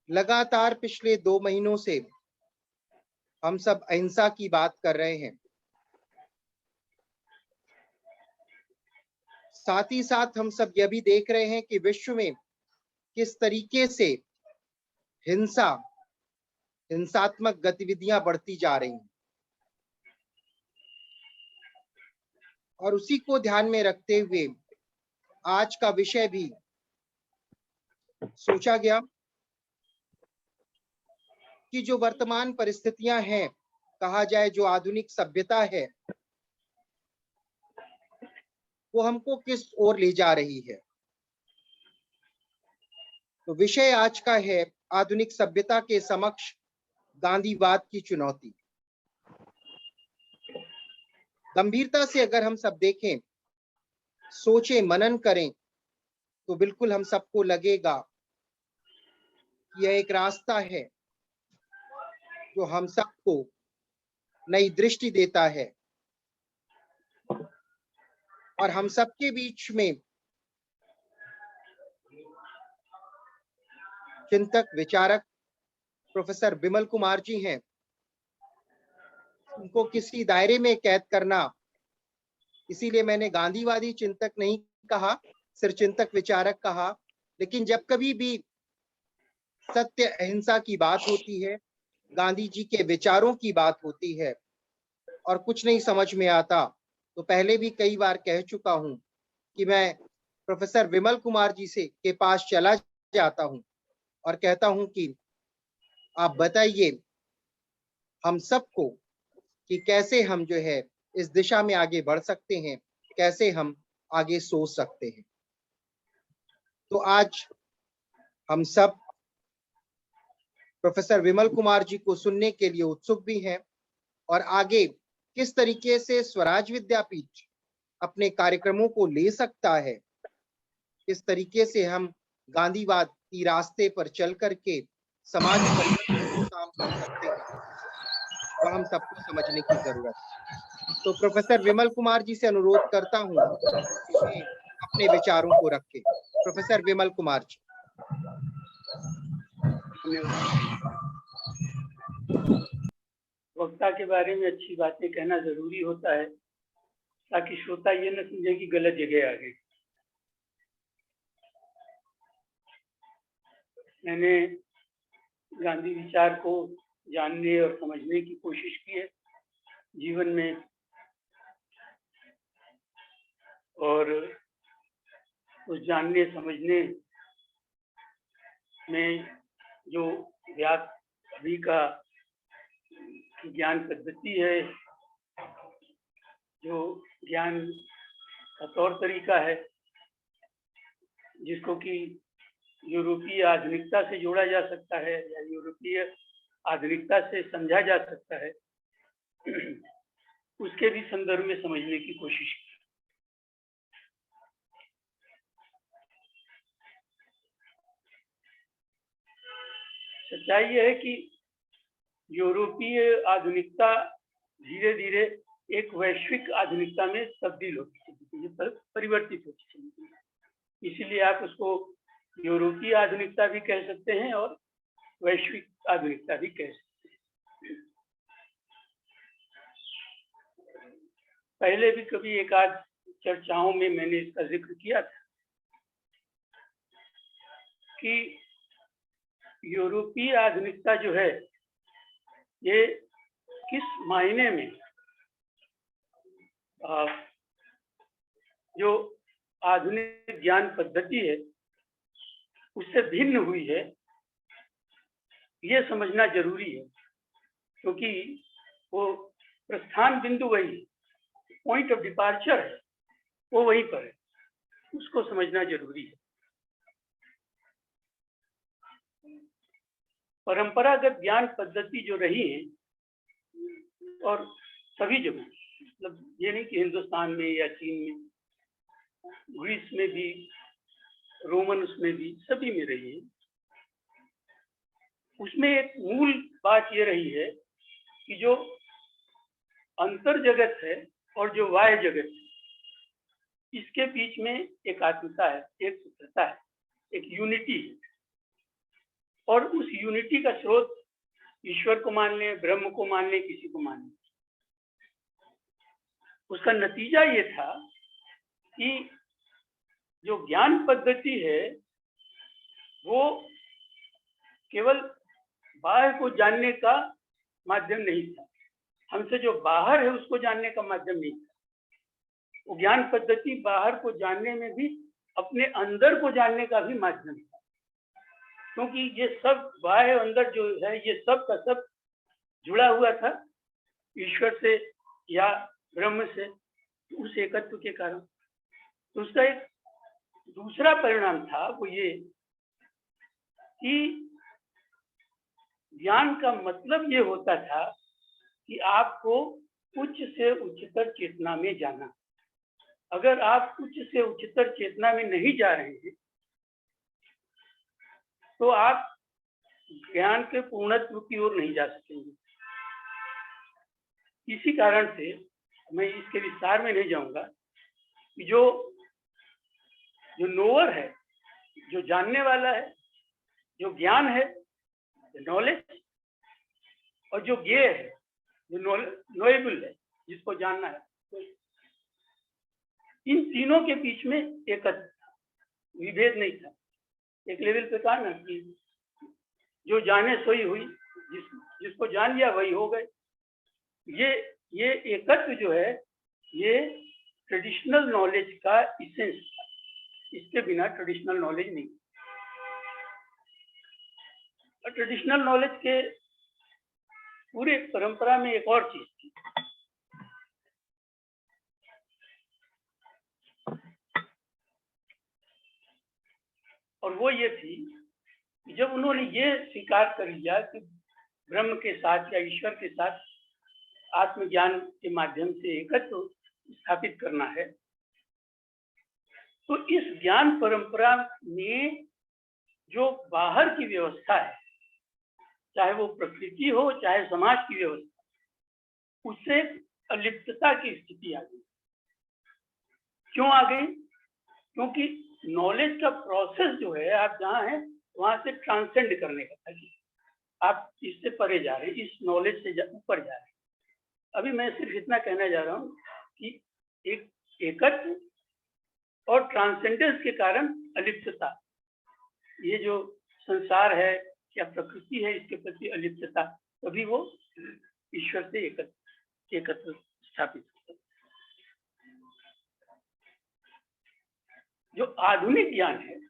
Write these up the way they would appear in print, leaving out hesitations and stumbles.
लगातार पिछले 2 महीनों से हम सब अहिंसा की बात कर रहे हैं। साथ ही साथ हम सब यह भी देख रहे हैं कि विश्व में किस तरीके से हिंसात्मक गतिविधियां बढ़ती जा रही हैं। और उसी को ध्यान में रखते हुए आज का विषय भी सोचा गया कि जो वर्तमान परिस्थितियां हैं, कहा जाए जो आधुनिक सभ्यता है, वो हमको किस ओर ले जा रही है। तो विषय आज का है आधुनिक सभ्यता के समक्ष गांधीवाद की चुनौती। गंभीरता से अगर हम सब देखें, सोचें, मनन करें, तो बिल्कुल हम सबको लगेगा कि यह एक रास्ता है जो हम सबको नई दृष्टि देता है और हम सबके बीच में चिंतक विचारक प्रोफेसर विमल कुमार जी हैं। उनको किसी दायरे में कैद करना, इसीलिए मैंने गांधीवादी चिंतक नहीं कहा, सिर्फ चिंतक विचारक कहा। लेकिन जब कभी भी सत्य अहिंसा की बात होती है, गांधी जी के विचारों की बात होती है और कुछ नहीं समझ में आता, तो पहले भी कई बार कह चुका हूं कि मैं प्रोफेसर विमल कुमार जी से के पास चला जाता हूं और कहता हूं कि आप बताइए हम सबको कि कैसे हम जो है इस दिशा में आगे बढ़ सकते हैं, कैसे हम आगे सोच सकते हैं। तो आज हम सब प्रोफेसर विमल कुमार जी को सुनने के लिए उत्सुक भी हैं और आगे किस तरीके से स्वराज विद्यापीठ अपने कार्यक्रमों को ले सकता है, किस तरीके से हम गांधीवाद की रास्ते पर चल करके समाज परिवर्तन का काम कर सकते हैं, वह हम सबको समझने की जरूरत है। तो प्रोफेसर विमल कुमार जी से अनुरोध करता हूं कि वे अपने विचारों को रखें। प्रोफेसर विमल कुमार जी। वक्ता के बारे में अच्छी बातें कहना जरूरी होता है ताकि श्रोता ये न समझे कि गलत जगह आ गई। मैंने गांधी विचार को जानने और समझने की कोशिश की है जीवन में, और उस जानने समझने में जो व्यास अभी का ज्ञान पद्धति है, जो ज्ञान का तौर तरीका है, जिसको कि यूरोपीय आधुनिकता से जोड़ा जा सकता है या यूरोपीय आधुनिकता से समझा जा सकता है, उसके भी संदर्भ में समझने की कोशिश की। सच्चाई यह है कि यूरोपीय आधुनिकता धीरे धीरे एक वैश्विक आधुनिकता में तब्दील होती चली गई, परिवर्तित होती चली गई। इसीलिए आप उसको यूरोपीय आधुनिकता भी कह सकते हैं और वैश्विक आधुनिकता भी कह सकते हैं। पहले भी कभी एक आध चर्चाओं में मैंने इसका जिक्र किया था कि यूरोपीय आधुनिकता जो है, ये किस मायने में जो आधुनिक ज्ञान पद्धति है उससे भिन्न हुई है, ये समझना जरूरी है, क्योंकि वो प्रस्थान बिंदु वही, पॉइंट ऑफ डिपार्चर है, वो वहीं पर है, उसको समझना जरूरी है। परंपरागत ज्ञान पद्धति जो रही है, और सभी जगह, मतलब ये नहीं कि हिंदुस्तान में या चीन में, ग्रीस में भी, रोमन उसमें भी, सभी में रही है, उसमें एक मूल बात ये रही है कि जो अंतर जगत है और जो बाह्य जगत है, इसके बीच में एक आत्मता है, एक सूत्रता है, एक यूनिटी है। और उस यूनिटी का स्रोत ईश्वर को मान लें, ब्रह्म को मान लें, किसी को मान लें। उसका नतीजा ये था कि जो ज्ञान पद्धति है वो केवल बाहर को जानने का माध्यम नहीं था, हमसे जो बाहर है उसको जानने का माध्यम नहीं था। वो ज्ञान पद्धति बाहर को जानने में भी अपने अंदर को जानने का भी माध्यम था, क्योंकि ये सब बाहर अंदर जो है ये सब का सब जुड़ा हुआ था ईश्वर से या ब्रह्म से, उस एकत्व के कारण। तो उसका एक दूसरा परिणाम था वो ये कि ज्ञान का मतलब ये होता था कि आपको उच्च से उच्चतर चेतना में जाना। अगर आप उच्च से उच्चतर चेतना में नहीं जा रहे हैं तो आप ज्ञान के पूर्णत्व की ओर नहीं जा सकेंगे। इसी कारण से मैं इसके विस्तार में नहीं जाऊंगा कि जो नोअर है, जो जानने वाला है, जो ज्ञान है, नॉलेज, और जो ज्ञेय है, जो नोएबल है, जिसको जानना है, तो इन तीनों के बीच में एकत्व, विभेद नहीं था। एक लेवल पे कहा ना कि जो जाने सोई हुई, जिसको जान लिया वही हो गए। ये एकत्व जो है ये ट्रेडिशनल नॉलेज का इसेंस था, इसके बिना ट्रेडिशनल नॉलेज नहीं। और ट्रेडिशनल नॉलेज के पूरे परंपरा में एक और चीज थी, और वो ये थी कि जब उन्होंने ये स्वीकार कर लिया कि ब्रह्म के साथ या ईश्वर के साथ आत्मज्ञान के माध्यम से एकत्व स्थापित करना है, तो इस ज्ञान परंपरा में जो बाहर की व्यवस्था है, चाहे वो प्रकृति हो चाहे समाज की व्यवस्था, उससे अलिप्तता की स्थिति आ गई। क्यों आ गई? क्योंकि नॉलेज का प्रोसेस जो है, आप जहाँ हैं वहां से ट्रांसेंड करने का था, आप इससे परे जा रहे हैं, इस नॉलेज से ऊपर जा रहे हैं। अभी मैं सिर्फ इतना कहना जा रहा हूँ कि एक एकत्व और ट्रांसेंडेंस के कारण अलिप्तता, ये जो संसार है या प्रकृति है, इसके प्रति अलिप्तता, तभी वो ईश्वर से एकत्व स्थापित होता है। जो आधुनिक ज्ञान है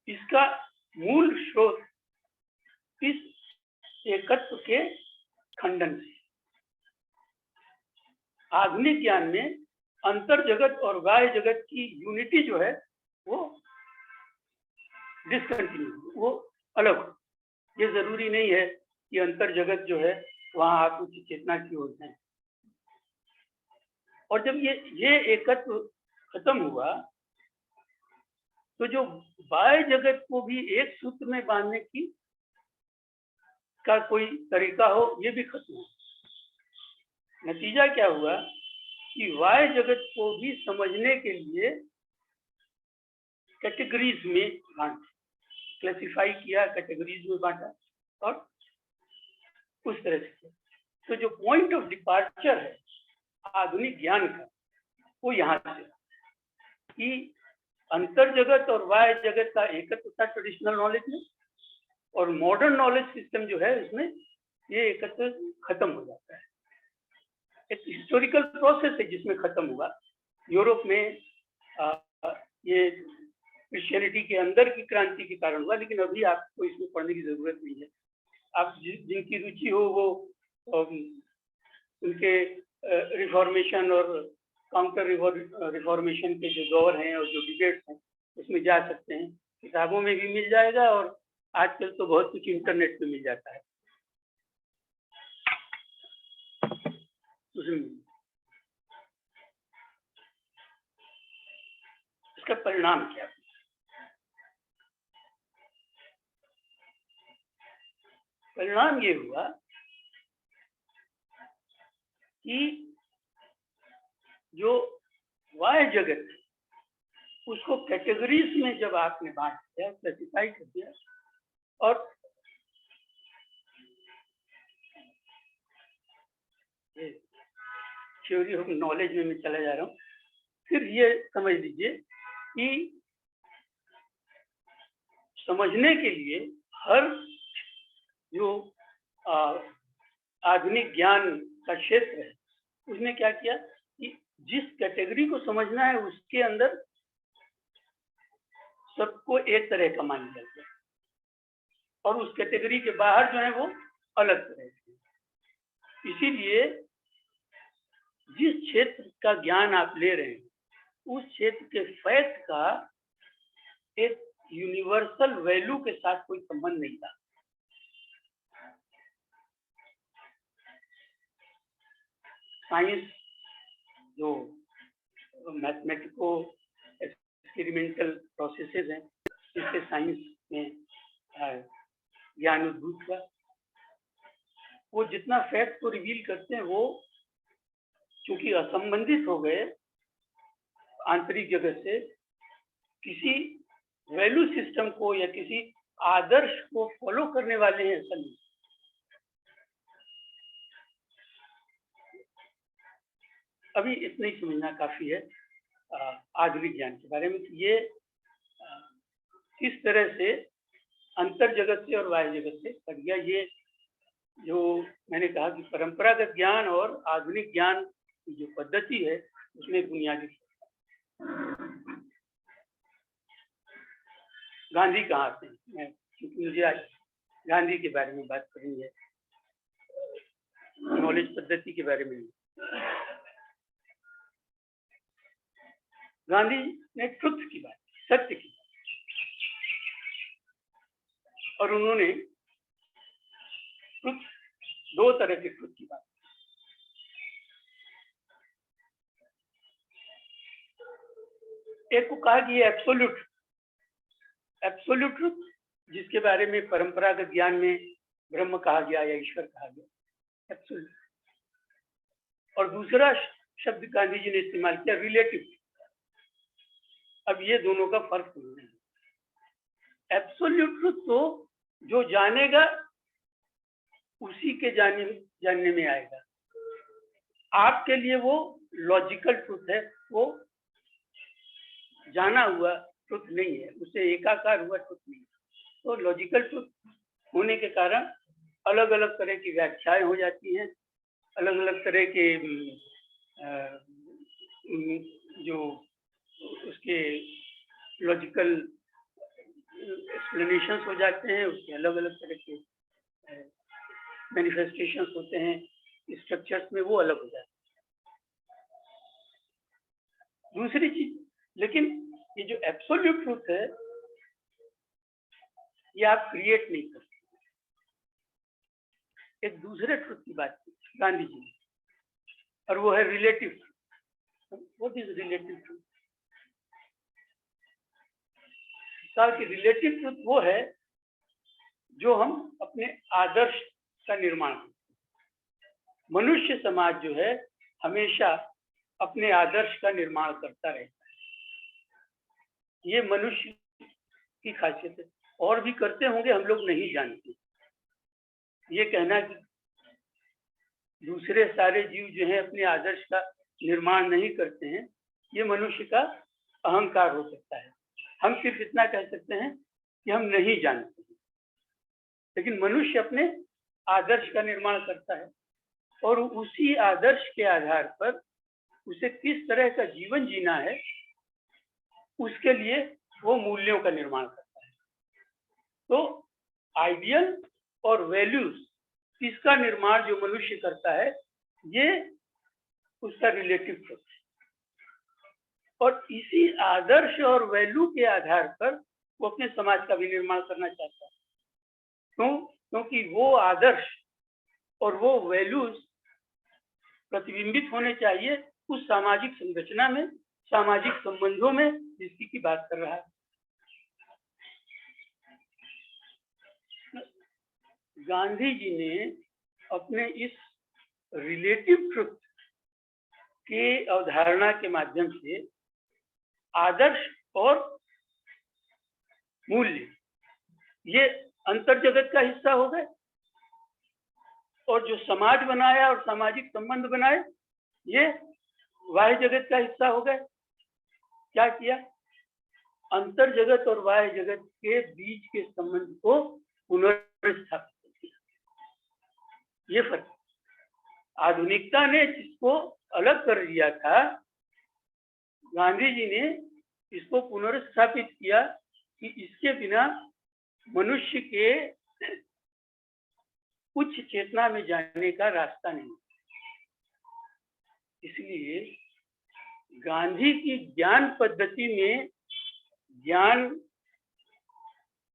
इसका मूल स्रोत इस एकत्व के खंडन से। आधुनिक ज्ञान में अंतर जगत और बाह्य जगत की यूनिटी जो है वो डिसकंटिन्यू, वो अलग हो। ये जरूरी नहीं है कि अंतर जगत जो है वहां आप उच्च चेतना की ओर जाएं। और जब ये एकत्व खत्म हुआ तो जो बाह्य जगत को भी एक सूत्र में बांधने की का कोई तरीका हो, ये भी खत्म हुआ। नतीजा क्या हुआ कि बाह्य जगत को भी समझने के लिए कैटेगरीज में बांटा, क्लासिफाई किया, कैटेगरीज में बांटा और उस तरह से किया। तो जो पॉइंट ऑफ डिपार्चर है आधुनिक ज्ञान का, वो यहाँ से कि अंतर जगत और बाह्य जगत का एकत्व था ट्रेडिशनल नॉलेज में, और मॉडर्न नॉलेज सिस्टम जो है इसमें ये एकत्व खत्म हो जाता है। एक हिस्टोरिकल प्रोसेस है जिसमें खत्म हुआ। यूरोप में ये क्रिश्चियनिटी के अंदर की क्रांति के कारण हुआ, लेकिन अभी आपको इसमें पढ़ने की जरूरत नहीं है। आप जिनकी रुचि हो वो उनके रिफॉर्मेशन और काउंटर रिफॉर्मेशन के जो दौर हैं और जो डिबेट्स हैं उसमें जा सकते हैं। किताबों में भी मिल जाएगा और आजकल तो बहुत कुछ इंटरनेट पे मिल जाता है। इसका परिणाम क्या? परिणाम ये हुआ कि जो बाह्य जगत उसको कैटेगरीज में जब आपने बांट दिया, क्लासिफाई कर दिया, और थ्योरी ऑफ नॉलेज में मैं चला जा रहा हूँ, फिर ये समझ लीजिए कि समझने के लिए हर जो आधुनिक ज्ञान का क्षेत्र है, उसने क्या किया कि जिस कैटेगरी को समझना है उसके अंदर सबको एक तरह का मान लिया गया, और उस कैटेगरी के बाहर जो है वो अलग तरह के। इसीलिए जिस क्षेत्र का ज्ञान आप ले रहे हैं, उस क्षेत्र के फैक्ट का एक यूनिवर्सल वैल्यू के साथ कोई संबंध नहीं था। साइंस जो मैथमेटिको एक्सपेरिमेंटल प्रोसेसेस हैं, इससे साइंस में ज्ञान उद्भूत हुआ। वो जितना फैक्ट को रिवील करते हैं, वो चूंकि असंबंधित हो गए आंतरिक जगत से, किसी वैल्यू सिस्टम को या किसी आदर्श को फॉलो करने वाले हैं, ऐसा नहीं। अभी इतना ही समझना काफी है आधुनिक ज्ञान के बारे में कि ये किस तरह से अंतर जगत से और बाह्य जगत से कर गया। ये जो मैंने कहा कि परंपरागत ज्ञान और आधुनिक ज्ञान की जो पद्धति है, उसमें बुनियादी गांधी कहाँ आते हैं, क्योंकि मुझे आज गांधी के बारे में बात करनी है, नॉलेज पद्धति के बारे में। गांधी ने ट्रुथ की बात की, सत्य की, और उन्होंने ट्रुथ, दो तरह के ट्रुथ की बात की। एक को कहा कि ये एब्सोल्यूट ट्रुथ, जिसके बारे में परंपरागत ज्ञान में ब्रह्म कहा गया या ईश्वर कहा गया, एब्सोल्यूट। और दूसरा शब्द गांधी जी ने इस्तेमाल किया, रिलेटिव। अब ये दोनों का फर्क नहीं है। एब्सोल्यूट ट्रुथ तो जो जानेगा उसी के जानने में आएगा। आपके लिए वो लॉजिकल ट्रुथ है, वो जाना हुआ ट्रुथ नहीं है, उसे एकाकार हुआ ट्रुथ नहीं है। तो लॉजिकल ट्रुथ होने के कारण अलग अलग तरह की व्याख्याएं हो जाती हैं, अलग अलग तरह के जो उसके लॉजिकल एक्सप्लेनेशंस हो जाते हैं, उसके अलग अलग तरह के मैनिफेस्टेशंस होते हैं, स्ट्रक्चर्स में वो अलग हो जाते हैं। दूसरी चीज, लेकिन ये जो एब्सोल्यूट ट्रुथ है, ये आप क्रिएट नहीं कर सकते। एक दूसरे ट्रुथ की बात की गांधी जी ने, और वो है relative truth. What is relative truth? कि रिलेटिव ट्रुथ वो है जो हम अपने आदर्श का निर्माण करते हैं। मनुष्य समाज जो है हमेशा अपने आदर्श का निर्माण करता रहता है। ये मनुष्य की खासियत है। और भी करते होंगे, हम लोग नहीं जानते। ये कहना कि दूसरे सारे जीव जो है अपने आदर्श का निर्माण नहीं करते हैं, ये मनुष्य का अहंकार हो सकता है। हम सिर्फ इतना कह सकते हैं कि हम नहीं जानते, लेकिन मनुष्य अपने आदर्श का निर्माण करता है, और उसी आदर्श के आधार पर उसे किस तरह का जीवन जीना है, उसके लिए वो मूल्यों का निर्माण करता है। तो आइडियल और वैल्यूज, इसका निर्माण जो मनुष्य करता है, ये उसका रिलेटिव ट्रुथ है। और इसी आदर्श और वैल्यू के आधार पर वो अपने समाज का भी निर्माण करना चाहता है। क्यों? क्योंकि वो आदर्श और वो वैल्यूज प्रतिबिंबित होने चाहिए उस सामाजिक संरचना में, सामाजिक संबंधों में जिसकी की बात कर रहा है। गांधी जी ने अपने इस रिलेटिव ट्रुथ के अवधारणा के माध्यम से आदर्श और मूल्य, ये अंतर जगत का हिस्सा हो गए। और जो समाज बनाया और सामाजिक संबंध बनाए, ये बाह्य जगत का हिस्सा हो गए। क्या किया? अंतर जगत और बाह्य जगत के बीच के संबंध को पुनर्स्थापित किया। ये फर्क। आधुनिकता ने जिसको अलग कर दिया था, गांधी जी ने इसको पुनर्स्थापित किया कि इसके बिना मनुष्य के उच्च चेतना में जाने का रास्ता नहीं। इसलिए गांधी की ज्ञान पद्धति में ज्ञान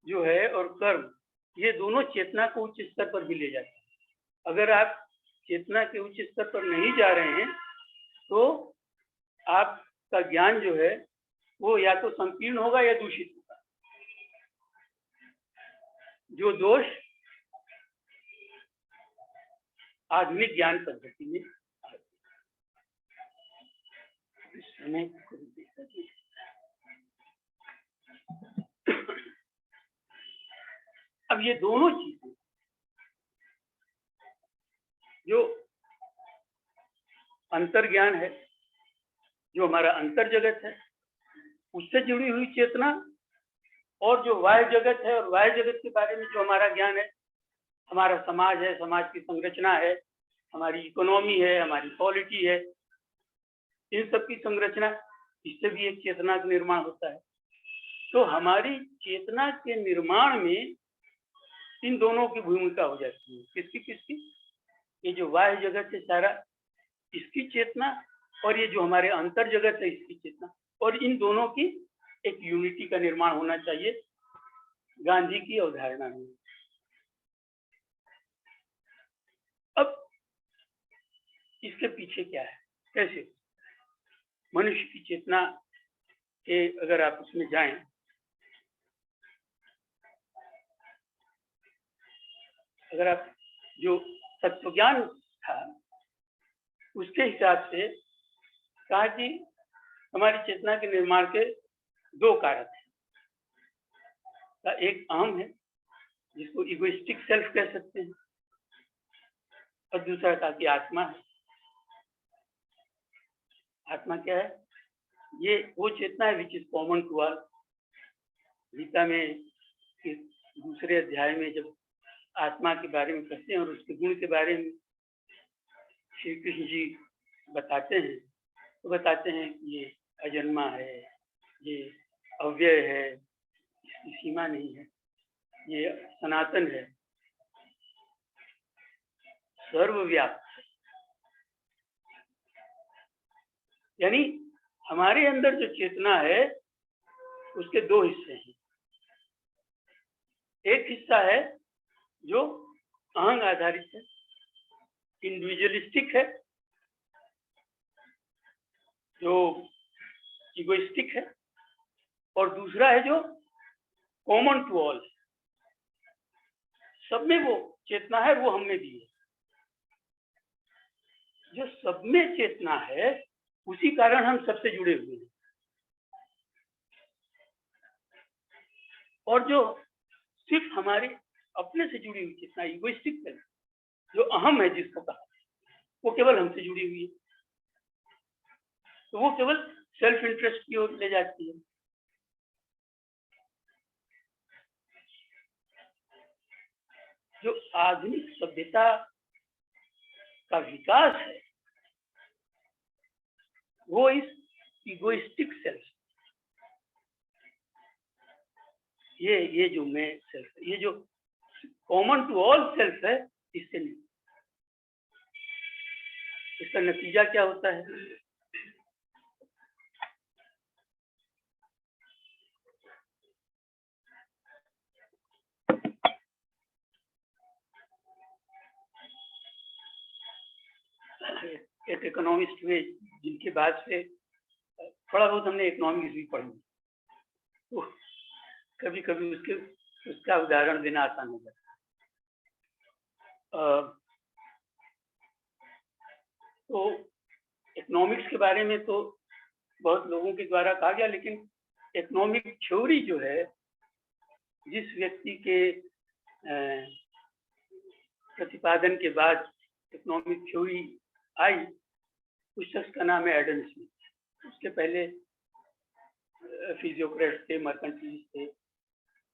जो है और कर्म, ये दोनों चेतना को उच्च स्तर पर भी ले जाते हैं। अगर आप चेतना के उच्च स्तर पर नहीं जा रहे हैं तो आपका ज्ञान जो है वो या तो संकीर्ण होगा या दूषित होगा। जो दोष आधुनिक ज्ञान पद्धति में समय को अब ये दोनों चीजें जो अंतर ज्ञान है, जो हमारा अंतर जगत है, उससे जुड़ी हुई चेतना, और जो बाह्य जगत है और बाह्य जगत के बारे में जो हमारा ज्ञान है, हमारा समाज है, समाज की संरचना है, हमारी इकोनॉमी है, हमारी पॉलिटी है, इन सब की संरचना, इससे भी एक चेतना का निर्माण होता है। तो हमारी चेतना के निर्माण में इन दोनों की भूमिका हो जाती है। किसकी किसकी? ये जो बाह्य जगत है सारा, इसकी चेतना, और ये जो हमारे अंतर जगत है, इसकी चेतना, और इन दोनों की एक यूनिटी का निर्माण होना चाहिए गांधी की अवधारणा में। अब इसके पीछे क्या है, कैसे मनुष्य की चेतना के अगर आप उसमें जाएं, अगर आप जो तत्वज्ञान था उसके हिसाब से कहा कि हमारी चेतना के निर्माण के दो कारक हैं। एक अहम है जिसको इगोइस्टिक सेल्फ कह सकते हैं, और दूसरा था कि आत्मा है। आत्मा क्या है? ये वो चेतना है which is common to all. Gita में इस दूसरे अध्याय में जब आत्मा के बारे में कहते हैं और उसके गुण के बारे में श्री कृष्ण जी बताते हैं, तो बताते हैं कि ये अजन्मा है, ये अव्यय है, इसकी सीमा नहीं है, ये सनातन है, सर्वव्यापक है। यानी हमारे अंदर जो चेतना है उसके दो हिस्से हैं। एक हिस्सा है जो अहंग आधारित है, इंडिविजुअलिस्टिक है, जो इगोइस्टिक है, और दूसरा है जो कॉमन टू ऑल, सब में वो चेतना है, वो हमने दी है। जो सब में चेतना है उसी कारण हम सबसे जुड़े हुए हैं। और जो सिर्फ हमारे अपने से जुड़ी हुई चेतना, इगोइस्टिक है, जो अहम है जिसको कहा, वो केवल हमसे जुड़ी हुई है, तो वो केवल सेल्फ इंटरेस्ट की ओर ले जाती है। जो आधुनिक सभ्यता का विकास है वो इस इगोइस्टिक सेल्फ, ये जो मैं सेल्फ, ये जो कॉमन टू ऑल सेल्फ है, इससे नहीं। इसका नतीजा क्या होता है? एक इकोनॉमिस्ट हुए जिनके बाद से थोड़ा बहुत हमने इकोनॉमिक्स भी पढ़ी, तो कभी कभी उसका उदाहरण देना आसान हो जाता है। तो इकोनॉमिक्स के बारे में तो बहुत लोगों के द्वारा कहा गया, लेकिन इकोनॉमिक थ्योरी जो है, जिस व्यक्ति के प्रतिपादन के बाद इकोनॉमिक थ्योरी आई, उस शख्स का नाम है एडम स्मिथ। उसके पहले फिजियोक्रेट्स थे, मर्केंटिलिस्ट थे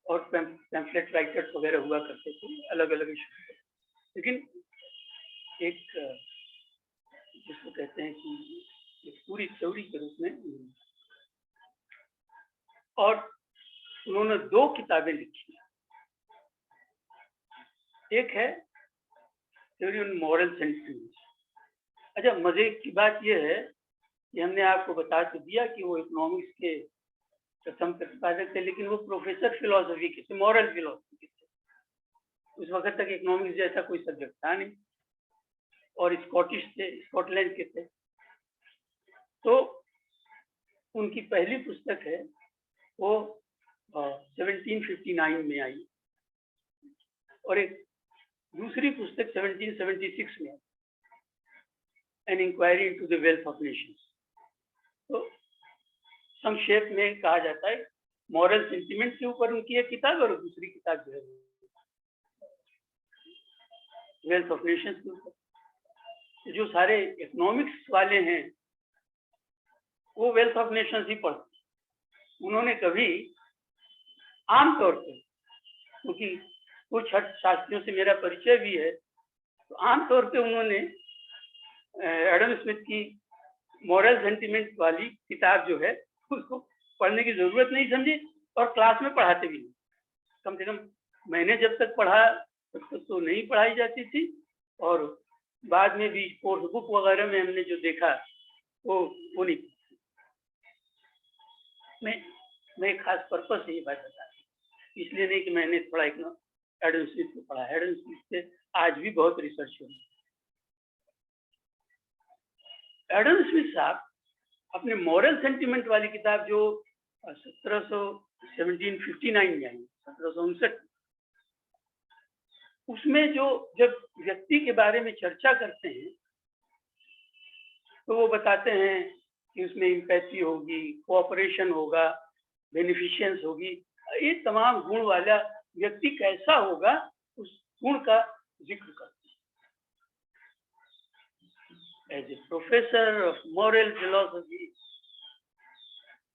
और पैम्फलेट राइटर्स वगैरह हुआ करते थे, अलग अलग इशू। लेकिन एक जिसको कहते हैं कि एक पूरी थ्योरी के रूप में, और उन्होंने 2 किताबें लिखी। एक है थ्योरी ऑन मॉरल सेंटिमेंट्स। अच्छा, मजे की बात यह है कि हमने आपको बता तो दिया कि वो इकोनॉमिक्स के प्रथम प्रतिपादक थे, लेकिन वो प्रोफेसर फिलोसफी के थे, मॉरल फिलोसफी के थे। उस वक्त तक इकोनॉमिक्स जैसा कोई सब्जेक्ट था नहीं, और स्कॉटिश थे, स्कॉटलैंड के थे। तो उनकी पहली पुस्तक है वो 1759 में आई, और एक दूसरी पुस्तक 1776 में, an inquiry into the wealth of nations. तो संक्षेप में कहा जाता है मॉरल सेंटिमेंट के ऊपर उनकी एक किताब, और दूसरी किताब जो है वेल्थ ऑफ नेशंस के ऊपर। जो सारे इकोनॉमिक्स वाले हैं वो वेल्थ ऑफ नेशंस ही पढ़ते। उन्होंने कभी आमतौर पर, क्योंकि कुछ अर्थशास्त्रियों से मेरा परिचय भी है, तो आमतौर पे उन्होंने एडम स्मिथ की मॉरल सेंटिमेंट वाली किताब जो है उसको पढ़ने की जरूरत नहीं समझी, और क्लास में पढ़ाते भी नहीं। कम से कम मैंने जब तक पढ़ा तब तक तो नहीं पढ़ाई जाती थी, और बाद में भी कोर्स बुक वगैरह में हमने जो देखा वो नहीं। मैं एक खास पर्पस से ये बात बता रही, इसलिए नहीं कि मैंने थोड़ा एडम स्मिथ को पढ़ा। एडम स्मिथ से आज भी बहुत रिसर्च हो रही है। एडम स्मिथ साहब अपने मॉरल सेंटिमेंट वाली किताब जो 1759 में आई, 1759, उसमें जो जब व्यक्ति के बारे में चर्चा करते हैं तो वो बताते हैं कि उसमें एम्पैथी होगी, कोऑपरेशन होगा, बेनिफिशियंस होगी। ये तमाम गुण वाला व्यक्ति कैसा होगा, उस गुण का जिक्र करते हैं। As a professor of moral philosophy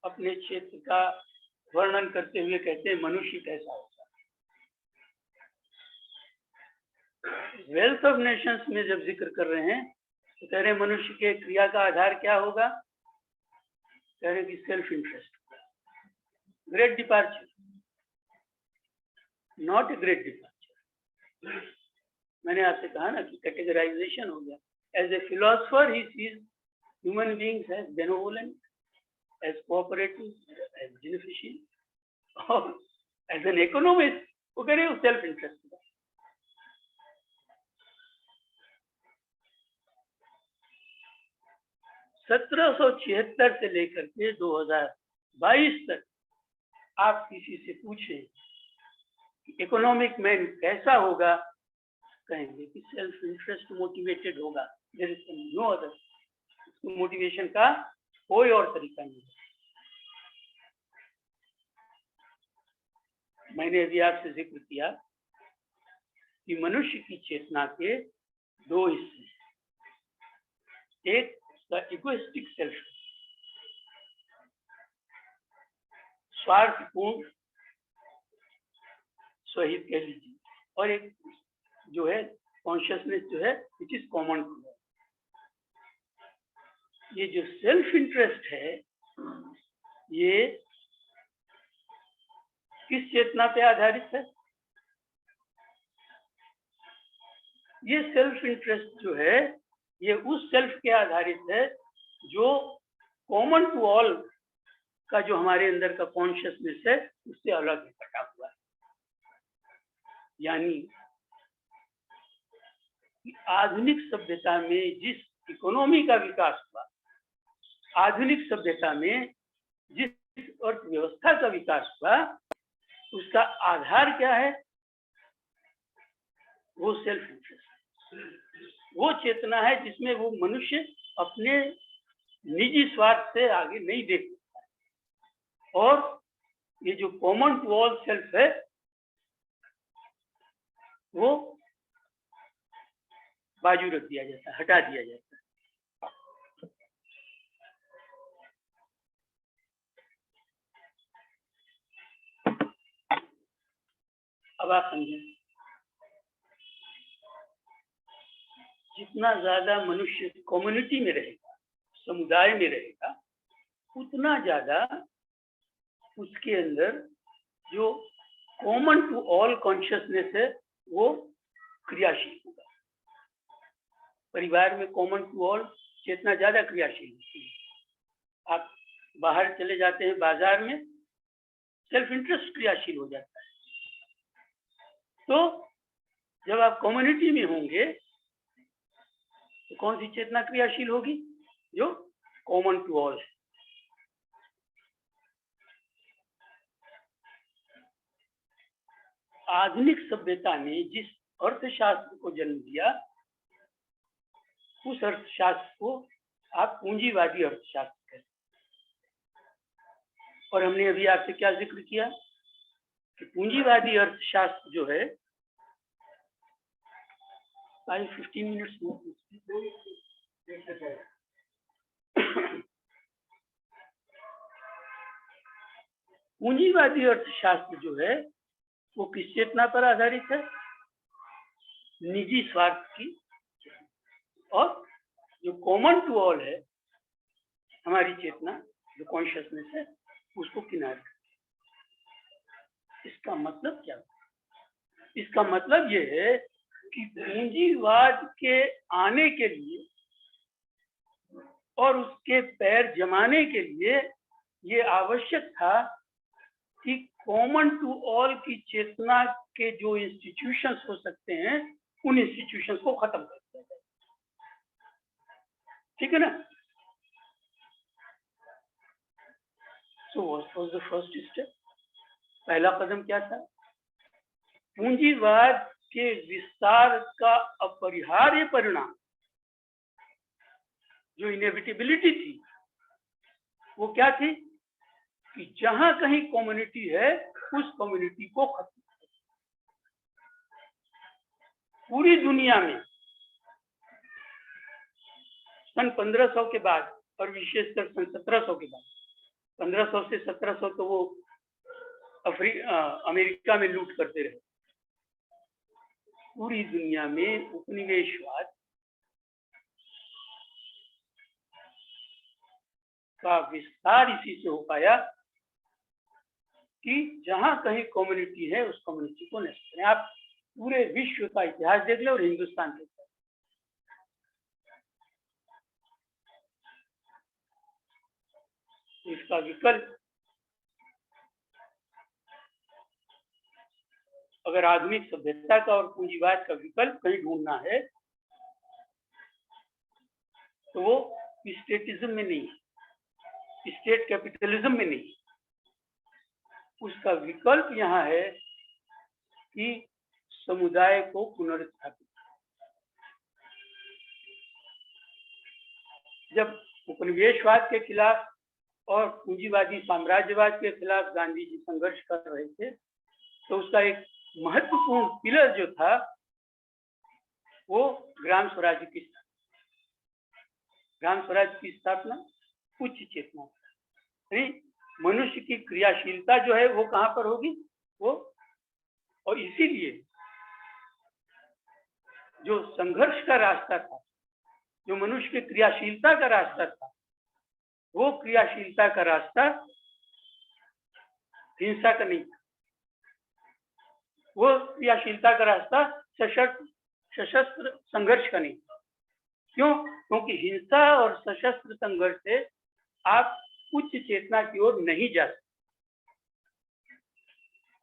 अपने क्षेत्र का वर्णन करते हुए कहते हैं मनुष्य कैसा होगा। वेल्थ ऑफ नेशंस में जब जिक्र कर रहे हैं तो कह रहे हैं मनुष्य के क्रिया का आधार क्या होगा, कह रहे हैं कि self interest, great departure, not a great departure. मैंने आपसे कहा ना कि कैटेगराइजेशन हो गया। As a philosopher he sees human beings as benevolent, as cooperative, as beneficent, और एज एन इकोनॉमिस्ट वो कह रहे हैं सेल्फ इंटरेस्ट। 1776 से लेकर के 2022 तक आप किसी से पूछें इकोनॉमिक मैन कैसा होगा, कहेंगे कि सेल्फ इंटरेस्ट मोटिवेटेड होगा। There is no other. Motivation का कोई और तरीका नहीं है। मैंने अभी आपसे जिक्र किया कि मनुष्य की चेतना के 2 हिस्से, एक इगोइस्टिक सेल्फ, स्वार्थपूर्ण स्वहित कह लीजिए, और एक जो है कॉन्शियसनेस जो है which is common to all. ये जो सेल्फ इंटरेस्ट है ये किस चेतना पे आधारित है? ये सेल्फ इंटरेस्ट जो है ये उस सेल्फ के आधारित है जो कॉमन टू ऑल का जो हमारे अंदर का कॉन्शियसनेस है उससे अलग कटा हुआ है। यानी आधुनिक सभ्यता में जिस इकोनॉमी का विकास हुआ, आधुनिक सभ्यता में जिस अर्थव्यवस्था का विकास हुआ, उसका आधार क्या है? वो सेल्फ इंटरेस्ट, वो चेतना है जिसमें वो मनुष्य अपने निजी स्वार्थ से आगे नहीं देख सकता, और ये जो कॉमन टू ऑल सेल्फ है वो बाजू रख दिया जाता है, हटा दिया जाता है। अब आप समझें, जितना ज्यादा मनुष्य कम्युनिटी में रहेगा, समुदाय में रहेगा, उतना ज्यादा उसके अंदर जो कॉमन टू ऑल कॉन्शियसनेस है वो क्रियाशील होगा। परिवार में कॉमन टू ऑल चेतना ज्यादा क्रियाशील होती है। आप बाहर चले जाते हैं बाजार में, सेल्फ इंटरेस्ट क्रियाशील हो जाता है। तो जब आप कम्युनिटी में होंगे तो कौन सी चेतना क्रियाशील होगी? जो कॉमन टू ऑल है। आधुनिक सभ्यता ने जिस अर्थशास्त्र को जन्म दिया, उस अर्थशास्त्र को आप पूंजीवादी अर्थशास्त्र कहते हैं। और हमने अभी आपसे क्या जिक्र किया कि पूंजीवादी अर्थशास्त्र जो है, 15 मिनट्स पूंजीवादी अर्थशास्त्र जो है वो किस चेतना पर आधारित है? निजी स्वार्थ की। और जो कॉमन टू ऑल है, हमारी चेतना जो कॉन्शियसनेस है, उसको किनारे। इसका मतलब क्या? इसका मतलब ये है कि पूंजीवाद के आने के लिए और उसके पैर जमाने के लिए ये आवश्यक था कि कॉमन टू ऑल की चेतना के जो इंस्टीट्यूशंस हो सकते हैं, उन इंस्टीट्यूशंस को खत्म कर दिया जाए। ठीक है ना? So what was the first step? पहला कदम क्या था? पूंजीवाद के विस्तार का अपरिहार्य परिणाम, जो इनएविटेबिलिटी थी, वो क्या थी? कि जहां कहीं कम्युनिटी है, उस कम्युनिटी को खत्म। पूरी दुनिया में सन 1500 के बाद, और विशेषकर सन 1700 के बाद, 1500 से 1700 तो वो अमेरिका में लूट करते रहे। पूरी दुनिया में उपनिवेशवाद का विस्तार इसी से हो पाया कि जहां कहीं कम्युनिटी है, उस कम्युनिटी को नष्ट करें। आप पूरे विश्व का इतिहास देख लो और हिंदुस्तान देख लो। इसका विकल्प अगर आधुनिक सभ्यता का और पूंजीवाद का विकल्प कहीं ढूंढना है तो वो स्टेटिज्म में नहीं, स्टेट कैपिटलिज्म में नहीं। उसका विकल्प यहाँ है कि समुदाय को पुनर्स्थापित। जब उपनिवेशवाद के खिलाफ और पूंजीवादी साम्राज्यवाद के खिलाफ गांधी जी संघर्ष कर रहे थे, तो उसका एक महत्वपूर्ण पिलर जो था वो ग्राम स्वराज की स्थापना। ग्राम स्वराज की स्थापना उच्च चेतना, मनुष्य की क्रियाशीलता जो है वो कहां पर होगी? वो, और इसीलिए जो संघर्ष का रास्ता था, जो मनुष्य की क्रियाशीलता का रास्ता था, वो क्रियाशीलता का रास्ता हिंसा का नहीं था। वो क्रियाशीलता का रास्ता सशस्त्र संघर्ष का नहीं था। क्यों? क्योंकि हिंसा और सशस्त्र संघर्ष से आप उच्च चेतना की ओर नहीं जा सकते।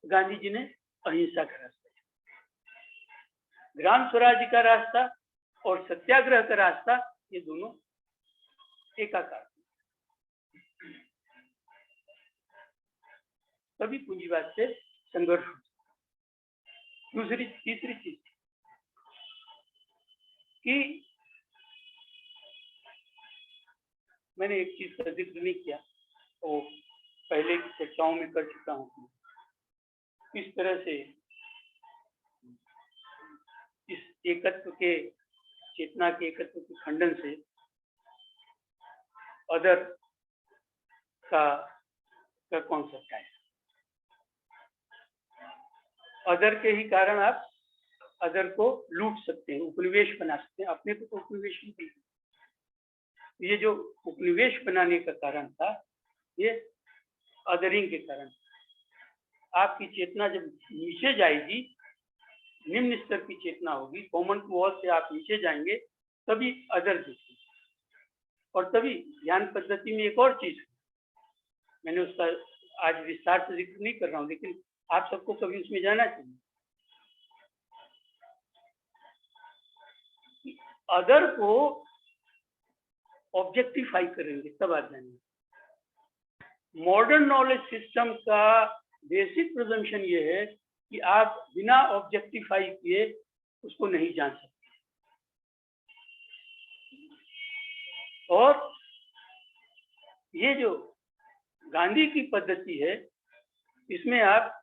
गांधी जी ने अहिंसा का रास्ता, ग्राम स्वराज का रास्ता और सत्याग्रह का रास्ता, ये दोनों एकाकार। तभी पूंजीवाद से संघर्ष। तीसरी चीज कि मैंने एक चीज का जिक्र नहीं किया, तो पहले की चर्चाओं में कर चुका हूँ। किस तरह से इस एकत्व के, चेतना के एकत्व के खंडन से अदर का कॉन्सेप्ट है। अदर के ही कारण आप अदर को लूट सकते हैं, उपनिवेश बना सकते हैं। अपने को तो उपनिवेश नहीं, ये जो उपनिवेश बनाने का कारण था, ये अदरिंग के कारण। आपकी चेतना जब नीचे जाएगी, निम्न स्तर की चेतना होगी, कॉमन टू ऑल से आप नीचे जाएंगे, तभी अदर दिखेगी। और तभी ध्यान पद्धति में एक और चीज, मैंने उसका आज विस्तार से जिक्र नहीं कर रहा हूँ, लेकिन आप सबको कभी उसमें जाना चाहिए। अदर को ऑब्जेक्टिफाई करेंगे तब आ जाएंगे। मॉडर्न नॉलेज सिस्टम का बेसिक प्रिजम्पशन ये है कि आप बिना ऑब्जेक्टिफाई किए उसको नहीं जान सकते। और ये जो गांधी की पद्धति है, इसमें आप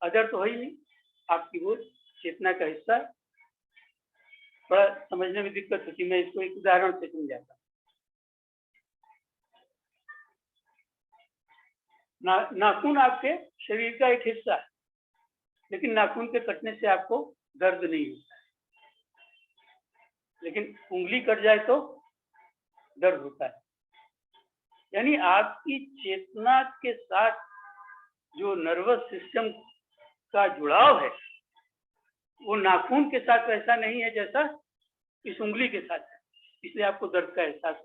अदर तो है ही नहीं, आपकी वो चेतना का हिस्सा। थोड़ा समझने में दिक्कत होती, मैं इसको एक उदाहरण से समझाता हूँ। नाखून आपके शरीर का एक हिस्सा है, लेकिन नाखून के कटने से आपको दर्द नहीं होता है, लेकिन उंगली कट जाए तो दर्द होता है। यानी आपकी चेतना के साथ जो नर्वस सिस्टम का जुड़ाव है, वो नाखून के साथ वैसा नहीं है जैसा इस उंगली के साथ है। इसलिए आपको दर्द का एहसास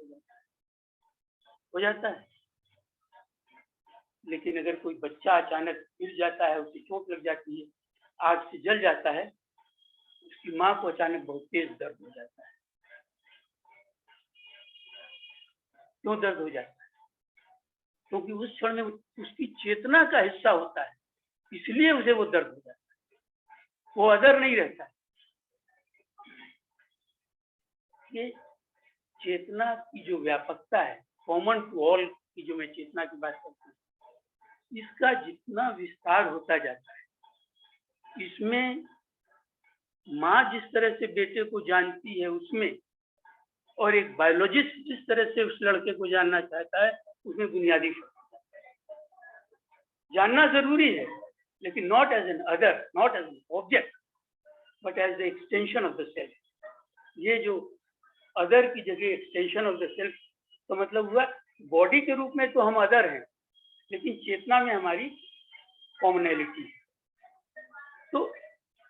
हो जाता है। लेकिन अगर कोई बच्चा अचानक गिर जाता है, उसे चोट लग जाती है, आग से जल जाता है, उसकी माँ को अचानक बहुत तेज दर्द हो जाता है। क्यों दर्द हो जाता है? क्योंकि उस क्षण में उसकी चेतना का हिस्सा होता है, इसलिए उसे वो दर्द हो जाता है, वो अदर नहीं रहता है। ये चेतना की जो व्यापकता है, कॉमन टू ऑल की जो मैं चेतना की बात करता हूँ, इसका जितना विस्तार होता जाता है, इसमें माँ जिस तरह से बेटे को जानती है उसमें, और एक बायोलॉजिस्ट जिस तरह से उस लड़के को जानना चाहता है, उसमें बुनियादी फर्क है। जानना जरूरी है, लेकिन not as an other, not as an object, but as the extension of the self. ये जो अदर की जगह एक्सटेंशन ऑफ द सेल्फ तो मतलब हुआ, बॉडी के रूप में तो हम अदर हैं, लेकिन चेतना में हमारी कॉमनैलिटी है। तो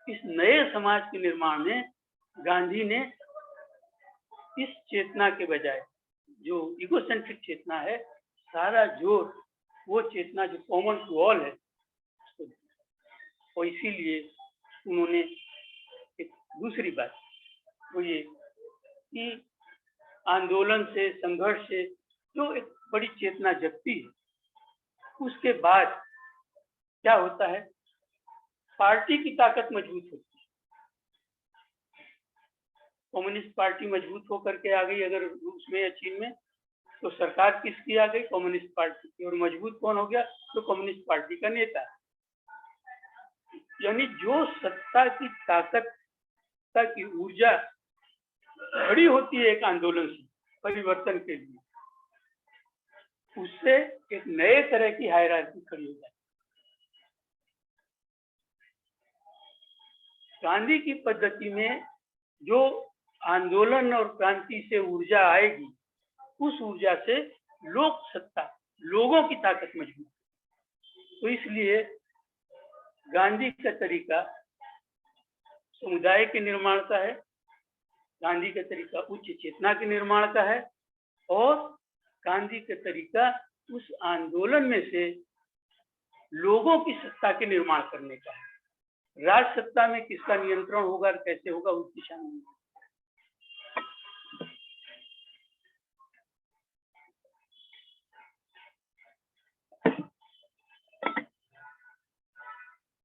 इस नए समाज के निर्माण में गांधी ने इस चेतना के बजाय जो इगोसेंट्रिक चेतना है, सारा जोर वो चेतना जो कॉमन टू ऑल है, और इसीलिए उन्होंने एक दूसरी बात वो ये कि आंदोलन से, संघर्ष से जो एक बड़ी चेतना जगती है, उसके बाद क्या होता है, पार्टी की ताकत मजबूत होती है। कम्युनिस्ट पार्टी मजबूत होकर के आ गई अगर रूस में या चीन में, तो सरकार किसकी आ गई? कम्युनिस्ट पार्टी की। और मजबूत कौन हो गया? तो कम्युनिस्ट पार्टी का नेता। यानी जो सत्ता की ताकत की ऊर्जा खड़ी होती है एक आंदोलन से परिवर्तन के लिए, उससे एक नए तरह की हायरार्की खड़ी हो जाती है। गांधी की पद्धति में जो आंदोलन और क्रांति से ऊर्जा आएगी, उस ऊर्जा से लोक सत्ता, लोगों की ताकत मजबूत। तो इसलिए गांधी का तरीका समुदाय के निर्माण का है, गांधी का तरीका उच्च चेतना के निर्माण का है, और गांधी का तरीका उस आंदोलन में से लोगों की सत्ता के निर्माण करने का है। राज सत्ता में किसका नियंत्रण होगा और कैसे होगा, उस दिशा में।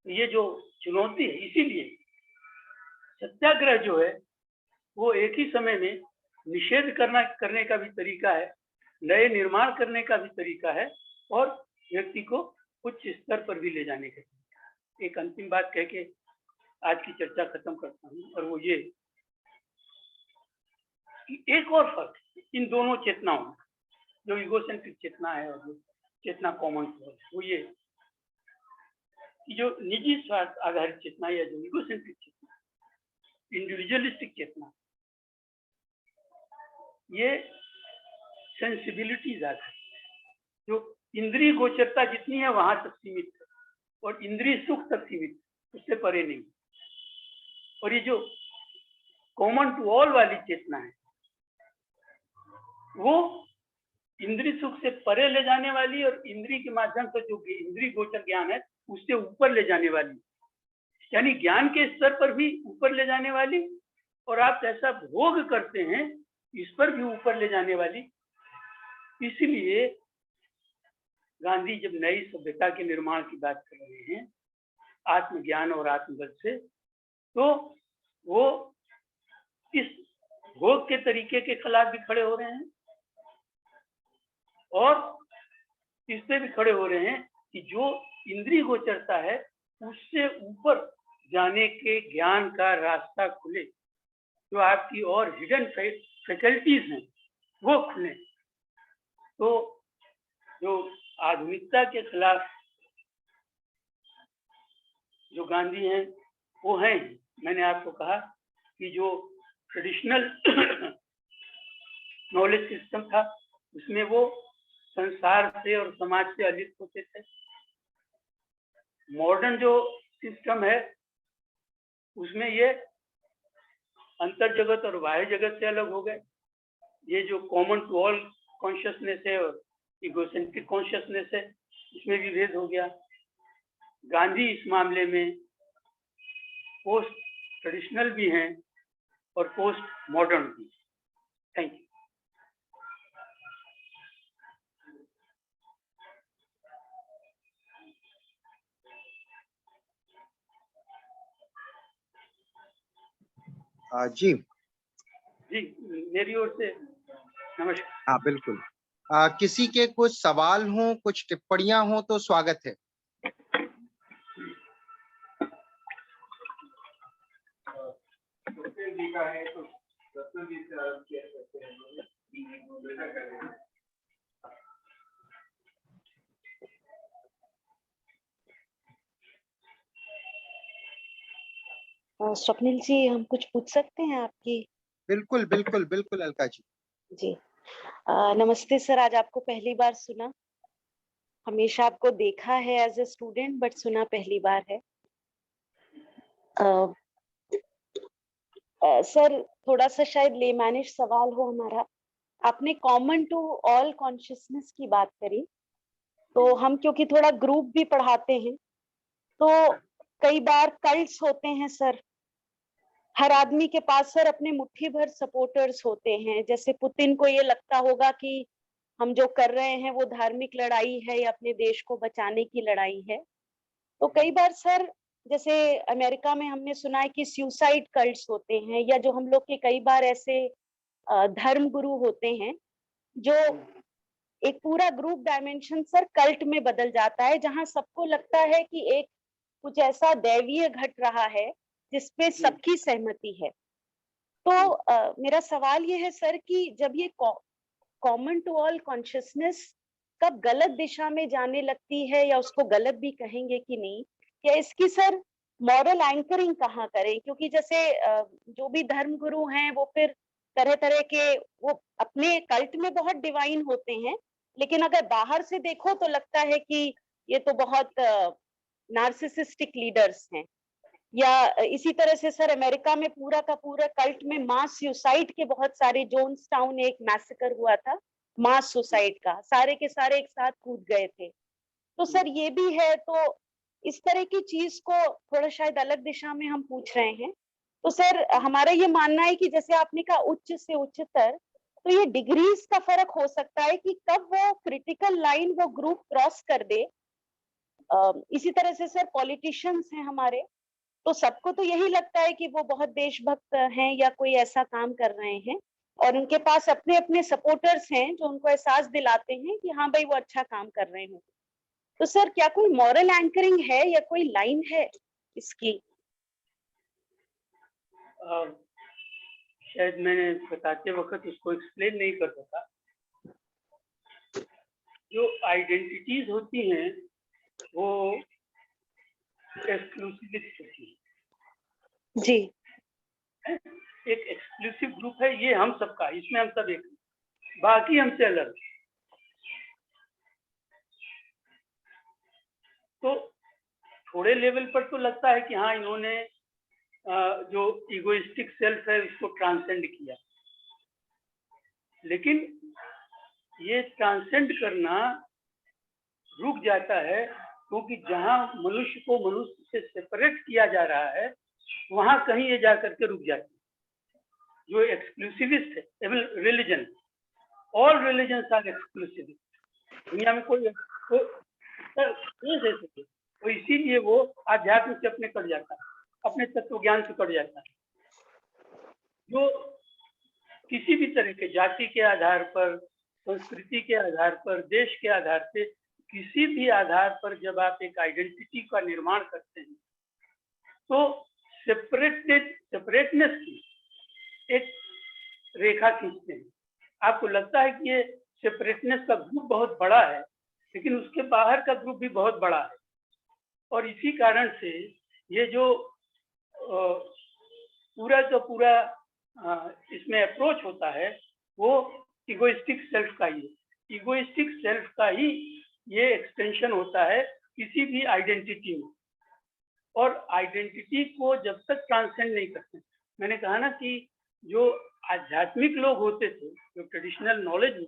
ये जो चुनौती है, इसीलिए सत्याग्रह जो है वो एक ही समय में निषेध करने का भी तरीका है, नए निर्माण करने का भी तरीका है, और व्यक्ति को उच्च स्तर पर भी ले जाने के लिए। एक अंतिम बात कह के आज की चर्चा खत्म करता हूँ, और वो ये कि एक और फर्क इन दोनों चेतनाओं में, जो इगोसेंट्रिक चेतना है और जो चेतना कॉमन है, वो ये कि जो निजी स्वार्थ आधारित चेतना या जो इगोसेंट्रिक चेतना, इंडिविजुअलिस्टिक चेतना, ये सेंसिबिलिटी ज्यादा है। जो इंद्रिय गोचरता जितनी है वहां तक सीमित है, और इंद्रिय सुख तक सीमित है, उससे परे नहीं। और ये जो कॉमन टू ऑल वाली चेतना है, वो इंद्रिय सुख से परे ले जाने वाली और इंद्रिय के माध्यम से जो इंद्रिय गोचर ज्ञान है उससे ऊपर ले जाने वाली, यानी ज्ञान के स्तर पर भी ऊपर ले जाने वाली, और आप जैसा भोग करते हैं इस पर भी ऊपर ले जाने वाली। इसलिए गांधी जब नई सभ्यता के निर्माण की बात कर रहे हैं आत्मज्ञान और आत्मबल से, तो वो इस भोग के तरीके के खिलाफ भी खड़े हो रहे हैं और इस पे भी खड़े हो रहे हैं कि जो इंद्रिय गोचरता है उससे ऊपर जाने के ज्ञान का रास्ता खुले, जो आपकी और हिडन फैकल्टीज हैं वो खुले। तो जो आधुनिकता के खिलाफ जो गांधी हैं वो हैं, मैंने आपको कहा कि जो ट्रेडिशनल नॉलेज सिस्टम था उसमें वो संसार से और समाज से अलिप्त होते थे। मॉडर्न जो सिस्टम है उसमें ये अंतर जगत और बाह्य जगत से अलग हो गए। ये जो कॉमन टू ऑल कॉन्शियसनेस है और इगोसेंट्रिक कॉन्शियसनेस है, इसमें भी भेद हो गया। गांधी इस मामले में पोस्ट ट्रेडिशनल भी हैं और पोस्ट मॉडर्न भी। Thank you. जी जी, मेरी ओर से नमस्कार। हाँ बिल्कुल। किसी के कुछ सवाल हों, कुछ टिप्पणियां हों तो स्वागत है। जी का है तो जी से आरंभ किया करते हैं। स्वप्निल जी, हम कुछ पूछ सकते हैं आपकी? बिल्कुल बिल्कुल बिल्कुल अलका जी। जी नमस्ते सर, आज आपको पहली बार सुना। हमेशा आपको देखा है एज ए स्टूडेंट, बट सुना पहली बार है। सर, थोड़ा सा शायद लेमैनिश सवाल हो हमारा। आपने कॉमन टू ऑल कॉन्शियसनेस की बात करी, तो हम क्योंकि थोड़ा ग्रुप भी पढ़ाते हैं, तो कई बार कल्ट्स होते हैं सर। हर आदमी के पास सर अपने मुट्ठी भर सपोर्टर्स होते हैं। जैसे पुतिन को ये लगता होगा कि हम जो कर रहे हैं वो धार्मिक लड़ाई है या अपने देश को बचाने की लड़ाई है। तो कई बार सर, जैसे अमेरिका में हमने सुना है कि सुसाइड कल्ट्स होते हैं, या जो हम लोग के कई बार ऐसे धर्म गुरु होते हैं जो एक पूरा ग्रुप डायमेंशन सर कल्ट में बदल जाता है, जहां सबको लगता है कि एक कुछ ऐसा दैवीय घट रहा है जिसपे सबकी सहमति है। तो मेरा सवाल ये है सर कि जब ये कॉमन टू ऑल कॉन्शियसनेस कब गलत दिशा में जाने लगती है, या उसको गलत भी कहेंगे कि नहीं, या इसकी सर मॉरल एंकरिंग कहाँ करें? क्योंकि जैसे जो भी धर्म गुरु हैं वो फिर तरह तरह के, वो अपने कल्ट में बहुत डिवाइन होते हैं, लेकिन अगर बाहर से देखो तो लगता है कि ये तो बहुत नार्सिसिस्टिक लीडर्स हैं। या इसी तरह से सर अमेरिका में पूरा का पूरा कल्ट में मास सुसाइड के बहुत सारे, जोन्स टाउन एक मैसेकर हुआ था मास सुसाइड का, सारे के सारे एक साथ कूद गए थे। तो सर ये भी है, तो इस तरह की चीज को थोड़ा शायद अलग दिशा में हम पूछ रहे हैं। तो सर हमारा ये मानना है कि जैसे आपने कहा उच्च से उच्चतर, तो ये डिग्रीज का फर्क हो सकता है कि कब वो क्रिटिकल लाइन वो ग्रुप क्रॉस कर दे। इसी तरह से सर पॉलिटिशियंस हैं हमारे, तो सबको तो यही लगता है कि वो बहुत देशभक्त हैं या कोई ऐसा काम कर रहे हैं, और उनके पास अपने अपने सपोर्टर्स हैं जो उनको एहसास दिलाते हैं कि हाँ भाई वो अच्छा काम कर रहे हैं। तो सर क्या कोई मॉरल एंकरिंग है या कोई लाइन है इसकी? शायद मैंने बताते वक्त उसको एक्सप्लेन नहीं कर सका। जो आइडेंटिटीज होती हैं वो एक्सक्लूसिविस्ट होती है। जी एक एक्सक्लूसिव ग्रुप है, ये हम सबका, इसमें हम सब एक, बाकी हमसे अलग। तो थोड़े लेवल पर तो लगता है कि हाँ, इन्होंने जो इगोइस्टिक सेल्फ है उसको ट्रांसेंड किया, लेकिन ये ट्रांसेंड करना रुक जाता है, क्योंकि जहां मनुष्य को मनुष्य से सेपरेट किया जा रहा है वहां कहीं ये जाकर के रुक जाती है। जो एक्सक्लूसिविस्ट है, रिलीजन, ऑल रिलीजन्स आर एक्सक्लूसिविस्ट। दुनिया में कोई तो इसीलिए वो आध्यात्म से अपने कट जाता है, अपने तत्व ज्ञान से कट जाता है। जो किसी भी तरह के जाति के आधार पर, संस्कृति के आधार पर, देश के आधार पे, किसी भी आधार पर जब आप एक आइडेंटिटी का निर्माण करते हैं तो सेपरेटनेस की एक रेखा खींचते हैं। आपको लगता है कि ये सेपरेटनेस का ग्रुप बहुत बड़ा है, लेकिन उसके बाहर का ग्रुप भी बहुत बड़ा है। और इसी कारण से ये जो पूरा का पूरा इसमें अप्रोच होता है वो इगोइस्टिक सेल्फ का ही, इगोइस्टिक सेल्फ का ही ये एक्सटेंशन होता है किसी भी आइडेंटिटी में। और आइडेंटिटी को जब तक ट्रांसेंड नहीं करते, मैंने कहा ना कि जो आध्यात्मिक लोग होते थे, जो ट्रेडिशनल नॉलेज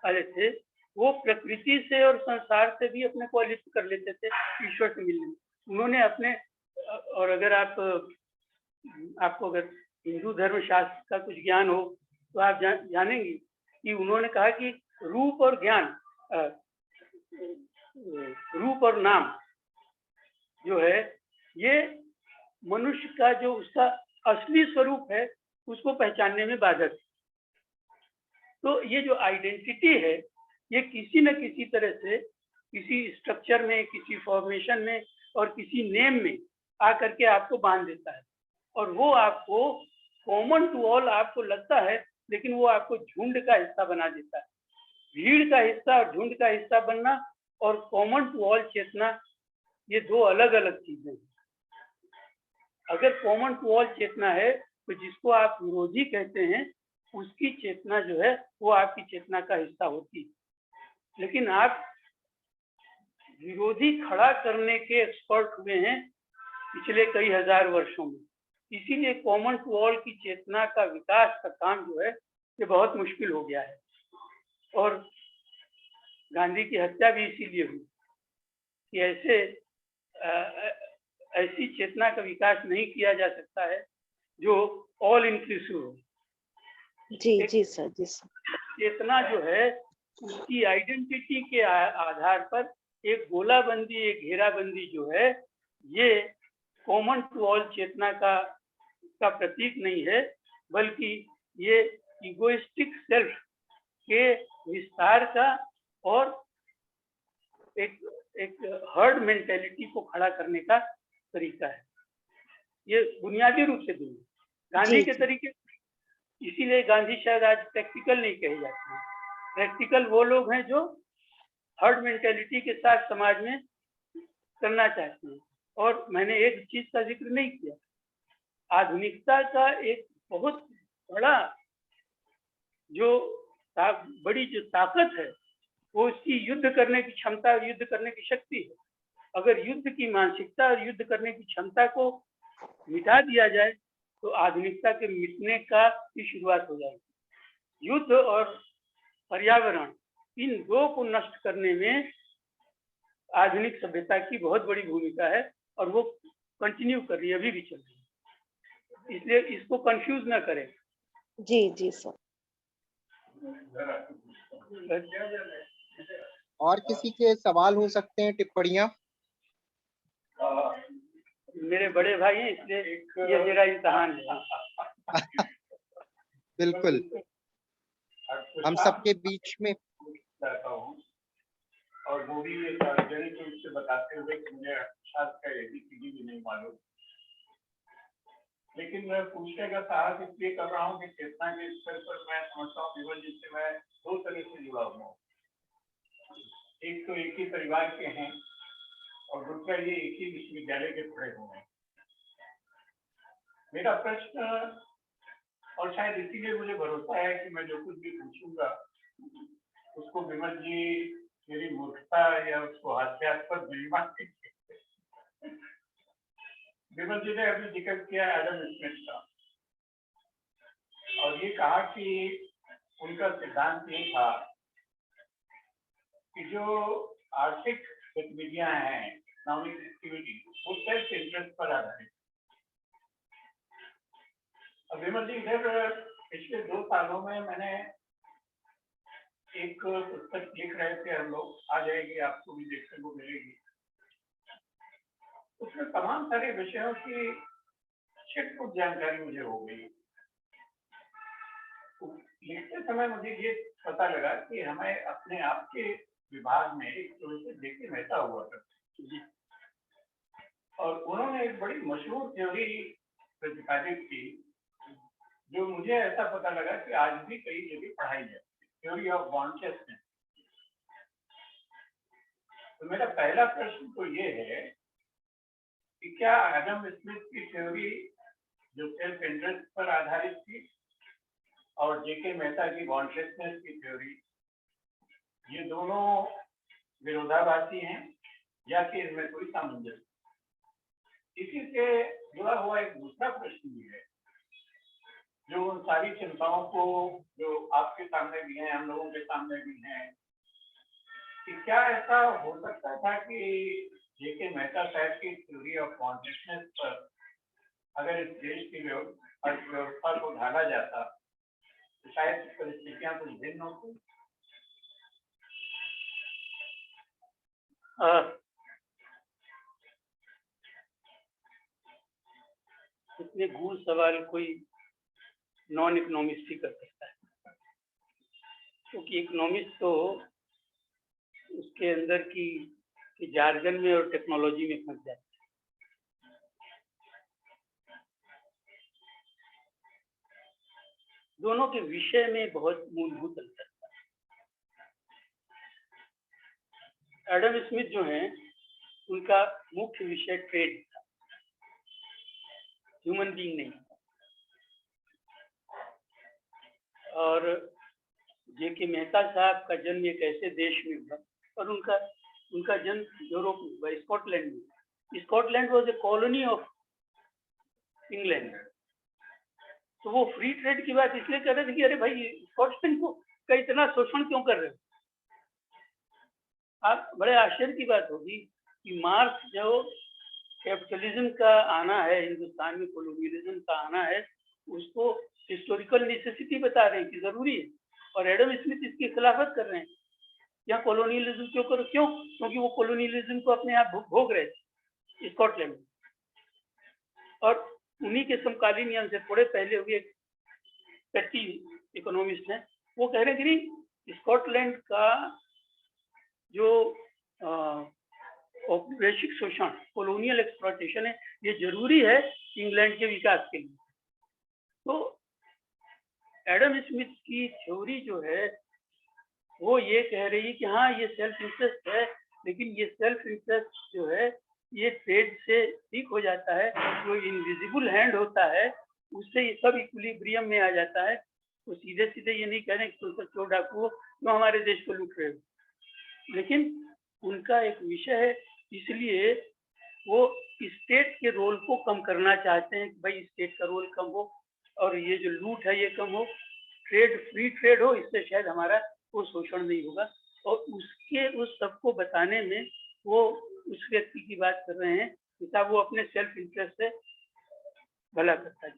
वाले थे, वो प्रकृति से और संसार से भी अपने को अलिप्त कर लेते थे ईश्वर से मिलने में। उन्होंने अपने, और अगर आपको अगर हिंदू धर्म शास्त्र का कुछ ज्ञान हो तो आप जानेंगे कि उन्होंने कहा कि रूप और ज्ञान, रूप और नाम जो है ये मनुष्य का जो उसका असली स्वरूप है उसको पहचानने में बाधक है। तो ये जो आइडेंटिटी है ये किसी न किसी तरह से किसी स्ट्रक्चर में, किसी फॉर्मेशन में और किसी नेम में आकर के आपको बांध देता है, और वो आपको कॉमन टू ऑल आपको लगता है, लेकिन वो आपको झुंड का हिस्सा बना देता है। भीड़ का हिस्सा और झुंड का हिस्सा बनना और कॉमन टू ऑल चेतना, ये दो अलग अलग चीजें हैं। अगर कॉमन टू ऑल चेतना है तो जिसको आप विरोधी कहते हैं उसकी चेतना जो है वो आपकी चेतना का हिस्सा होती है, लेकिन आप विरोधी खड़ा करने के एक्सपर्ट हुए हैं पिछले कई हजार वर्षों में। इसीलिए कॉमन टू ऑल की चेतना का विकास का काम जो है ये बहुत मुश्किल हो गया है। और गांधी की हत्या भी इसीलिए हुई कि ऐसी चेतना का विकास नहीं किया जा सकता है जो ऑल इंक्लूसिव हो। जी सर, जी सर। चेतना जो है उसकी आइडेंटिटी के आधार पर एक गोलाबंदी, एक घेराबंदी जो है ये कॉमन टू ऑल चेतना का प्रतीक नहीं है, बल्कि ये इगोइस्टिक सेल्फ के विस्तार का और एक हर्ड मेंटेलिटी को खड़ा करने का तरीका है। ये बुनियादी रूप से दूर गांधी के तरीके, इसीलिए गांधी शायद आज प्रैक्टिकल नहीं कहे जाते हैं। प्रैक्टिकल वो लोग हैं जो हर्ड मेंटेलिटी के साथ समाज में करना चाहते हैं। और मैंने एक चीज का जिक्र नहीं किया, आधुनिकता का एक बहुत बड़ा जो बड़ी जो ताकत है वो उसकी युद्ध करने की क्षमता, युद्ध करने की शक्ति है। अगर युद्ध की मानसिकता और युद्ध करने की क्षमता को मिटा दिया जाए तो आधुनिकता के मिटने का की शुरुआत हो जाएगी। युद्ध और पर्यावरण, इन दो को नष्ट करने में आधुनिक सभ्यता की बहुत बड़ी भूमिका है और वो कंटिन्यू कर रही है, अभी भी चल रही है। इसलिए इसको कंफ्यूज ना करें। जी सर। और किसी के सवाल हो सकते हैं, टिप्पणियां? मेरे बड़े भाई हैं इसलिए ये मेरा इम्तिहान है। बिल्कुल, हम सबके बीच में। और वो भी सार्वजनिक रूप से बताते हुए कि मुझे अर्थशास्त्र का ABCD भी नहीं मालूम। लेकिन मैं पूछने का साहस इसलिए कर रहा हूँ कि चेतना के स्तर पर मैं समझता हूँ विमल जी से मैं दो तरह से जुड़ा हुआ हूँ। एक तो एक ही परिवार के हैं और दूसरा ये एक ही विश्वविद्यालय के पढ़े हुए हैं। मेरा प्रश्न, और शायद इसीलिए मुझे भरोसा है कि मैं जो कुछ भी पूछूंगा उसको विमल जी मेरी मूर्खता या उसको हास्यास्पद नहीं मानेंगे। विमल जी ने अभी जिक्र किया एडम स्मिथ का और ये कहा कि उनका सिद्धांत ये था कि जो आर्थिक गतिविधियां हैं, इकोनॉमिक एक्टिविटी, वो सेल्फ इंटरेस्ट पर आधारित। विमल जी, इधर पिछले 2 सालों में मैंने एक पुस्तक लिख रहे थे हम लोग, आ जाएगी, आपको भी देखने को मिलेगी। उसमें तमाम सारे विषयों की छिटपुट जानकारी मुझे हो गई। लिखते समय मुझे ये पता लगा कि हमें अपने आप के विभाग में एक प्रोफेसर जेके मेहता हुआ करते और उन्होंने एक बड़ी मशहूर थ्योरी प्रतिपादित की जो मुझे ऐसा पता लगा कि आज भी कई जगह पढ़ाई जाती है, थ्योरी ऑफ कॉन्शियसनेस। तो मेरा पहला प्रश्न तो ये है कि क्या एडम स्मिथ की थ्योरी जो सेल्फ इंटरेस्ट पर आधारित थी और जेके मेहता की कॉन्शियसनेस की थ्योरी, ये दोनों विरोधाभासी हैं या कि इनमें कोई सामंजस्य? इसी से जुड़ा हुआ एक दूसरा प्रश्न भी है जो उन सारी चिंताओं को जो आपके सामने भी हैं, हम लोगों के सामने भी हैं, कि क्या ऐसा हो सकता था कि जेके मेहता साहब की थ्योरी ऑफ कॉन्शियसनेस पर अगर इस देश की अर्थव्यवस्था को ढाला जाता तो शायद परिस्थितियां कुछ भिन्न होती। इतने गूढ़ सवाल कोई नॉन इकोनॉमिस्ट ही कर सकता है, क्योंकि इकोनॉमिस्ट तो उसके अंदर की जार्गन में और टेक्नोलॉजी में फंस जाता है। दोनों के विषय में बहुत मूलभूत अंतर है। एडम स्मिथ जो हैं, उनका मुख्य विषय ट्रेड था, ह्यूमन बीइंग नहीं। और जेके मेहता साहब का जन्म एक ऐसे देश में हुआ और उनका जन्म यूरोप में हुआ, स्कॉटलैंड में। Scotland was a colony of England. तो वो फ्री ट्रेड की बात इसलिए कर रहे थे कि अरे भाई, स्कॉटलैंड का इतना शोषण क्यों कर रहे हो? आप बड़े आश्चर्य की बात होगी कि मार्क्स जो कैपिटलिज्म का आना है हिंदुस्तान में, कोलोनियलिज्म का आना है, उसको हिस्टोरिकल नेसेसिटी बता रहे हैं कि जरूरी है, और एडम स्मिथ इसकी खिलाफत कर रहे हैं। यहाँ कोलोनियलिज्म क्यों करो? क्यों? क्योंकि वो कोलोनियलिज्म को अपने आप भोग रहे थे स्कॉटलैंड में। और उन्हीं के समकालीन या उनसे थोड़े पहले हुए पेटी इकोनॉमिस्ट हैं, वो कह रहे हैं कि स्कॉटलैंड का जो औपनिवेशिक शोषण, कोलोनियल एक्सप्लॉयटेशन है, ये जरूरी है इंग्लैंड के विकास के लिए। तो एडम स्मिथ की थ्योरी जो है वो ये कह रही है कि हाँ, ये सेल्फ इंटरेस्ट है, लेकिन ये सेल्फ इंटरेस्ट जो है ये ट्रेड से ठीक हो जाता है। जो इनविजिबल हैंड होता है उससे ये सब इक्विलिब्रियम में आ जाता है। तो सीधे सीधे ये नहीं कह रहे कि तुम चोर डाकू जो हमारे देश को लूट रहे हो, लेकिन उनका एक विषय है, इसलिए वो स्टेट के रोल को कम करना चाहते हैं कि भाई स्टेट का रोल कम हो और ये जो लूट है ये कम हो, ट्रेड, फ्री ट्रेड हो, इससे शायद हमारा वो शोषण नहीं होगा। और उसके उस सबको बताने में वो उस व्यक्ति की बात कर रहे हैं कि साहब वो अपने सेल्फ इंटरेस्ट से भला करता है।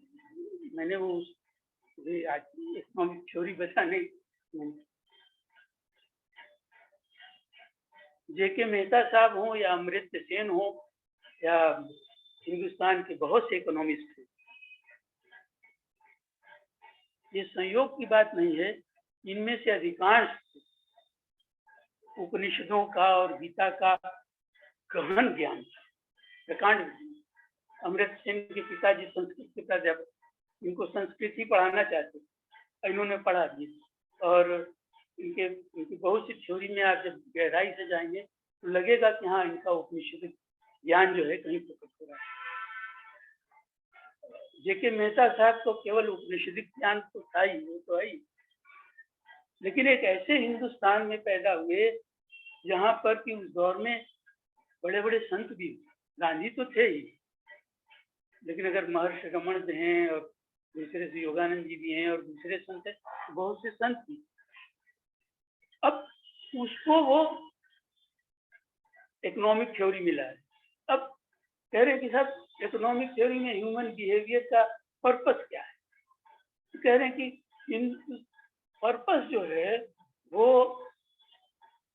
मैंने वो आज इकोनॉमिक थ्योरी बताने, जेके मेहता साहब हो या अमर्त्य सेन हो या हिंदुस्तान के बहुत से इकोनॉमिस्ट हैं, ये संयोग की बात नहीं है। इनमें से अधिकांश उपनिषदों का और गीता का गहन ज्ञान, प्रकांड। अमृत सेन के पिताजी संस्कृत के प्राध्यापक, इनको संस्कृत ही पढ़ाना चाहते, इन्होंने पढ़ा दी। और इनकी बहुत सी थ्योरी में आप जब गहराई से जाएंगे तो लगेगा कि हाँ, इनका उपनिषद ज्ञान जो है कहीं प्रकट हो रहा है। जेके मेहता साहब तो केवल उपनिषदिक ज्ञान तो था ही, वो तो है ही, लेकिन एक ऐसे हिंदुस्तान में पैदा हुए जहां पर कि उस दौर में बड़े बड़े संत भी, गांधी तो थे ही, लेकिन अगर महर्षि रमन हैं और दूसरे से योगानंद जी भी हैं और दूसरे संत हैं, बहुत से संत भी। अब उसको वो इकोनॉमिक थ्योरी मिला है। अब कह रहे हैं कि साहब इकोनॉमिक थ्योरी में ह्यूमन बिहेवियर का पर्पस क्या है? तो कह रहे हैं कि इन पर्पस जो है वो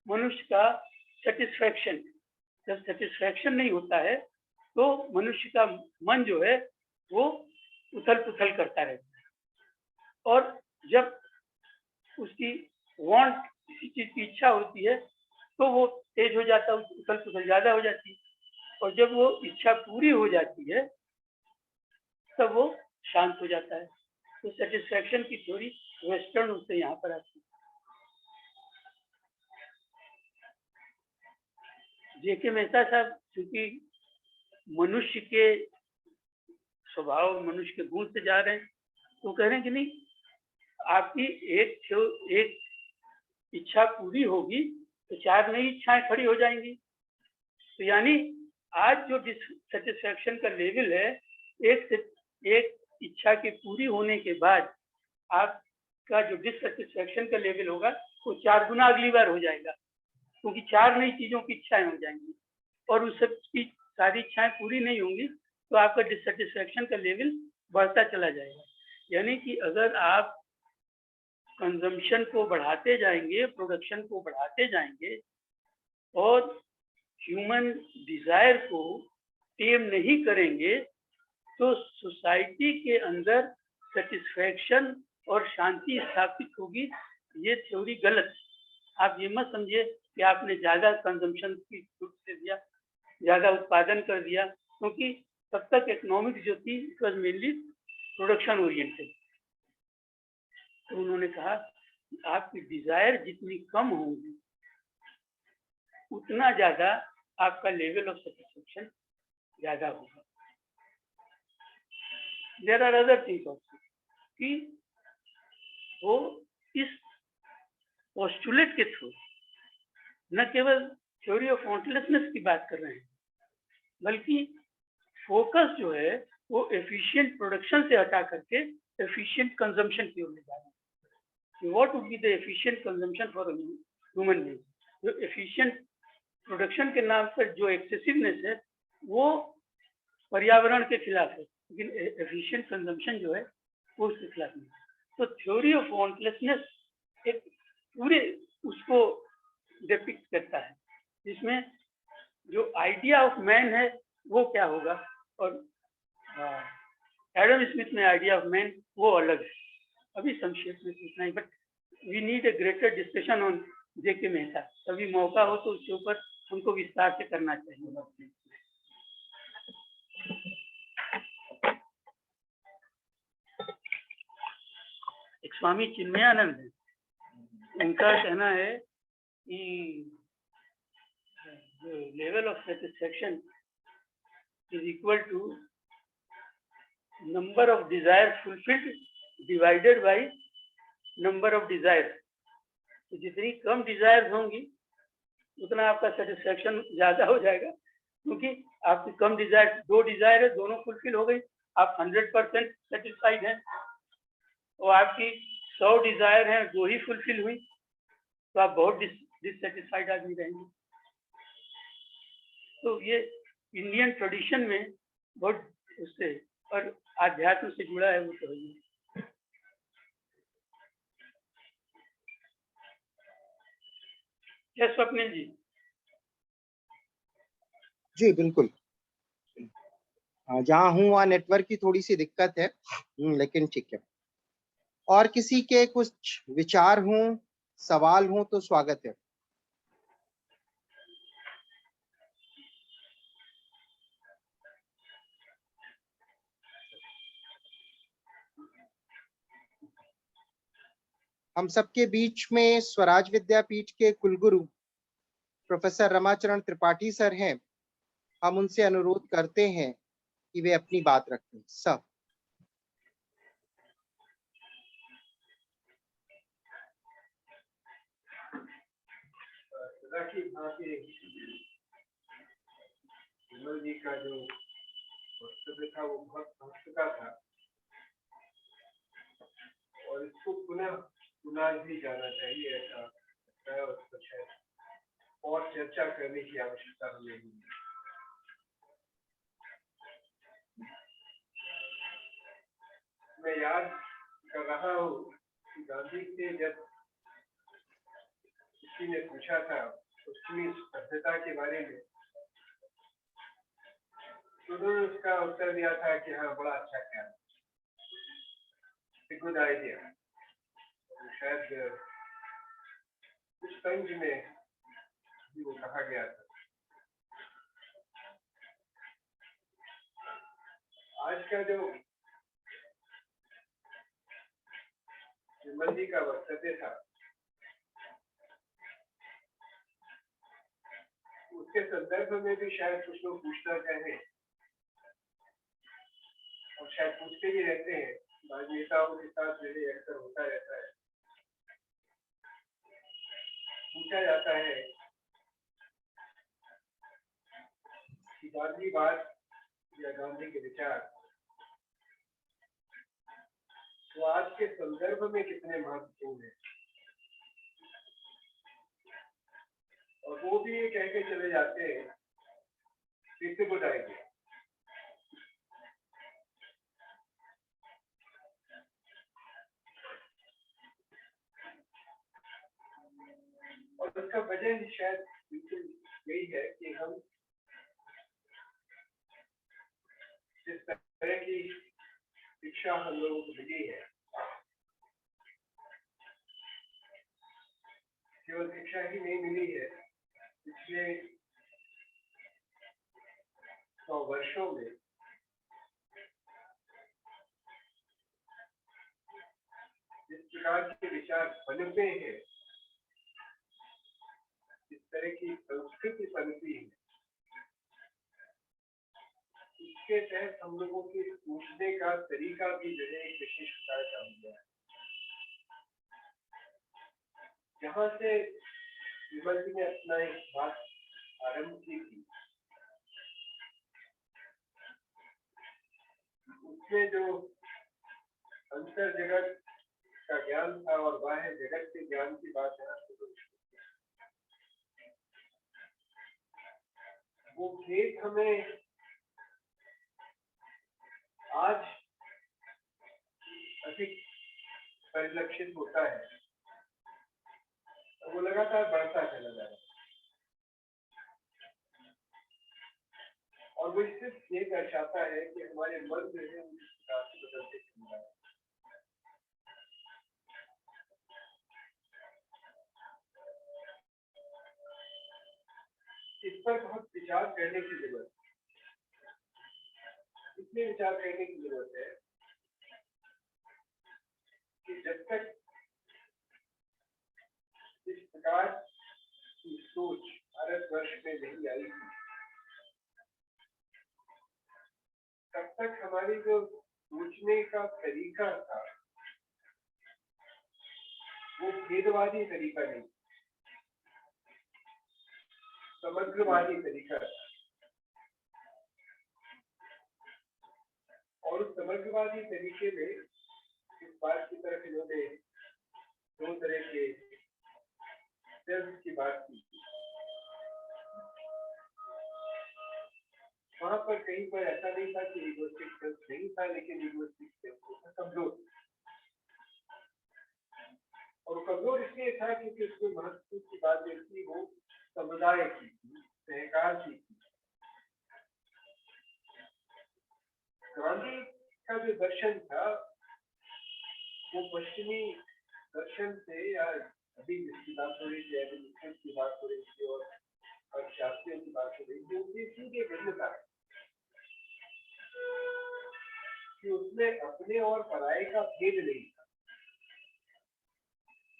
मनुष्य का सेटिस्फैक्शन, जब सेटिस्फैक्शन नहीं होता है तो मनुष्य का मन जो है वो उथल पुथल करता रहता है, और जब उसकी वांट, किसी चीज की इच्छा होती है तो वो तेज हो जाता है, उथल पुथल ज्यादा हो जाती है, और जब वो इच्छा पूरी हो जाती है तब वो शांत हो जाता है। तो सेटिस्फैक्शन की थ्योरी वेस्टर्न उससे यहाँ पर आती है। जेके मेहता साहब चूंकि मनुष्य के स्वभाव, मनुष्य के गुण से जा रहे हैं, तो कह रहे हैं कि नहीं, आपकी एक इच्छा पूरी होगी तो 4 नई इच्छाएं खड़ी हो जाएंगी। तो यानी आज जो डिससेटिस्फैक्शन का लेवल है, एक इच्छा के पूरी होने के बाद आपका जो डिससेटिस्फैक्शन का लेवल होगा वो 4 गुना अगली बार हो जाएगा, क्योंकि 4 नई चीजों की इच्छाएं हो जाएंगी, और उस सब की सारी इच्छाएं पूरी नहीं होंगी तो आपका डिससेटिस्फैक्शन का लेवल बढ़ता चला जाएगा। यानी कि अगर आप कंजम्पशन को बढ़ाते जाएंगे, प्रोडक्शन को बढ़ाते जाएंगे और ह्यूमन डिजायर को टेम नहीं करेंगे तो सोसाइटी के अंदर सेटिस्फैक्शन और शांति स्थापित होगी। ये थ्योरी गलत है। आप ये मत समझिए कि आपने ज्यादा कंजम्पशन की छूट से दिया, ज्यादा उत्पादन कर दिया, क्योंकि तब तक इकोनॉमिक्स जो थी it was mainly production oriented. तो उन्होंने कहा कि आपकी डिजायर जितनी कम होगी उतना ज्यादा आपका लेवल ऑफ सेटिस्फैक्शन ज्यादा होगा। There are other things also कि वो इस पोस्टुलेट के थ्रू न केवल थ्योरी ऑफ वांटलेसनेस की बात कर रहे हैं, बल्कि फोकस जो है वो एफिशिएंट प्रोडक्शन से हटा करके एफिशिएंट कंजम्पशन की ओर ले जा रहे हैं। What would be the efficient consumption for a human being? जो efficient प्रोडक्शन के नाम पर जो एक्सेसिवनेस है वो पर्यावरण के खिलाफ है, लेकिन एफिशिएंट कंजम्पशन जो है वो उसके खिलाफ नहीं। तो थ्योरी ऑफ वांटलेसनेस एक पूरे उसको डिपिक्ट करता है, जिसमें जो आइडिया ऑफ मैन है वो क्या होगा, और एडम स्मिथ में आइडिया ऑफ मैन वो अलग है। अभी संक्षेप में इतना ही, but we need a greater discussion on J K Mehta. कभी मौका हो तो उसके ऊपर हमको विस्तार से करना चाहिए। एक स्वामी चिन्मयानंद है, उनका कहना है कि level of satisfaction is equal to number of desire fulfilled divided by number of desire. तो जितनी कम डिजायर होंगी उतना आपका सेटिस्फैक्शन ज्यादा हो जाएगा, क्योंकि आपकी कम डिजायर, 2 डिजायर है, दोनों फुलफिल हो गई, आप 100% सेटिस्फाइड हैं। और आपकी 100 डिजायर हैं, 2 ही फुलफिल हुई तो आप बहुत डिससेटिस्फाइड आदमी रहेंगे। तो ये इंडियन ट्रेडिशन में बहुत उससे और आध्यात्म से जुड़ा है, वो तो है। क्या स्वप्निल जी? जी बिल्कुल, जहाँ हूँ वहाँ नेटवर्क की थोड़ी सी दिक्कत है, लेकिन ठीक है। और किसी के कुछ विचार हों, सवाल हों तो स्वागत है। हम सबके बीच में स्वराज विद्यापीठ के कुलगुरु प्रोफेसर रमाचरण त्रिपाठी सर हैं। हम उनसे अनुरोध करते हैं कि वे अपनी बात रखें। सब विमल जी का जो वक्तव्य था वो बहुत भक्त का था और इसको पुनः भी जाना चाहिए, ऐसा लगता है। और कुछ है और चर्चा करने की आवश्यकता हमें है। मैं याद कर रहा हूँ कि गांधी से जब किसी ने पूछा था पश्चिमी सभ्यता के बारे में, तो उन्होंने उसका उत्तर दिया था कि हाँ, बड़ा अच्छा ख्याल, गुड आइडिया। शायद कुछ तंज में भी वो कहा गया था। आज का जो विमल जी का वक्तव्य था, उसके संदर्भ में भी शायद कुछ लोग पूछना चाहें और शायद पूछते भी रहते हैं। राजनेताओं के साथ मेरे अक्सर होता रहता है, पूछा जाता है कि गांधीवाद या गांधी के विचार तो आज के संदर्भ में कितने महत्वपूर्ण है। और वो भी ये कह के चले जाते हैं इससे गुड आइडिया। और उसका वजह शायद बिल्कुल यही है कि हम जिस तरह की शिक्षा हम लोगों को मिली है, केवल शिक्षा ही नहीं मिली है, पिछले 100 वर्षों में जिस प्रकार के विचार पनपे हैं, जिस तरह की संस्कृति पनपी है, इसके तहत हम लोगों के सोचने का तरीका भी जो है एक विशेष प्रकार का हो गया है। जहाँ से विमल जी ने अपना एक बात आरंभ की थी, उसमें जो अंतर जगत का ज्ञान था और बाह्य जगत के ज्ञान की बात है, वो भेद हमें आज अधिक परिलक्षित होता है और वो लगातार बढ़ता चला जा रहा है। और वो सिर्फ ये दर्शाता है कि हमारे मन जो है उस प्रकार से बदलते चल रहा है। इस पर बहुत विचार करने की जरूरत है। इसलिए विचार करने की जरूरत है कि जब तक इस प्रकार की सोच भारतवर्ष में नहीं आई थी, तब तक हमारी जो सोचने का तरीका था वो भेदवादी तरीका नहीं, समग्रवादी तरीका था। और उस समग्रवादी तरीके में इस बात की तरफ इन्होंने दो तरह के सेल्फ की बात की। वहां पर कहीं पर ऐसा नहीं था कि इगोइस्टिक सेल्फ नहीं था, लेकिन इगोइस्टिक सेल्फ कमजोर, और कमजोर इसलिए था क्योंकि उसमें महत्व की बात जो थी वो समुदाय की थी, सहकार की थी। गांधी का जो दर्शन था वो पश्चिमी दर्शन से, या अभी जिसकी बात हो रही थी, अभी की बात हो रही थी और शास्त्रियों की बात हो रही थी, उनकी सीधे भिन्नता है कि उसमें अपने और पराये का भेद नहीं था।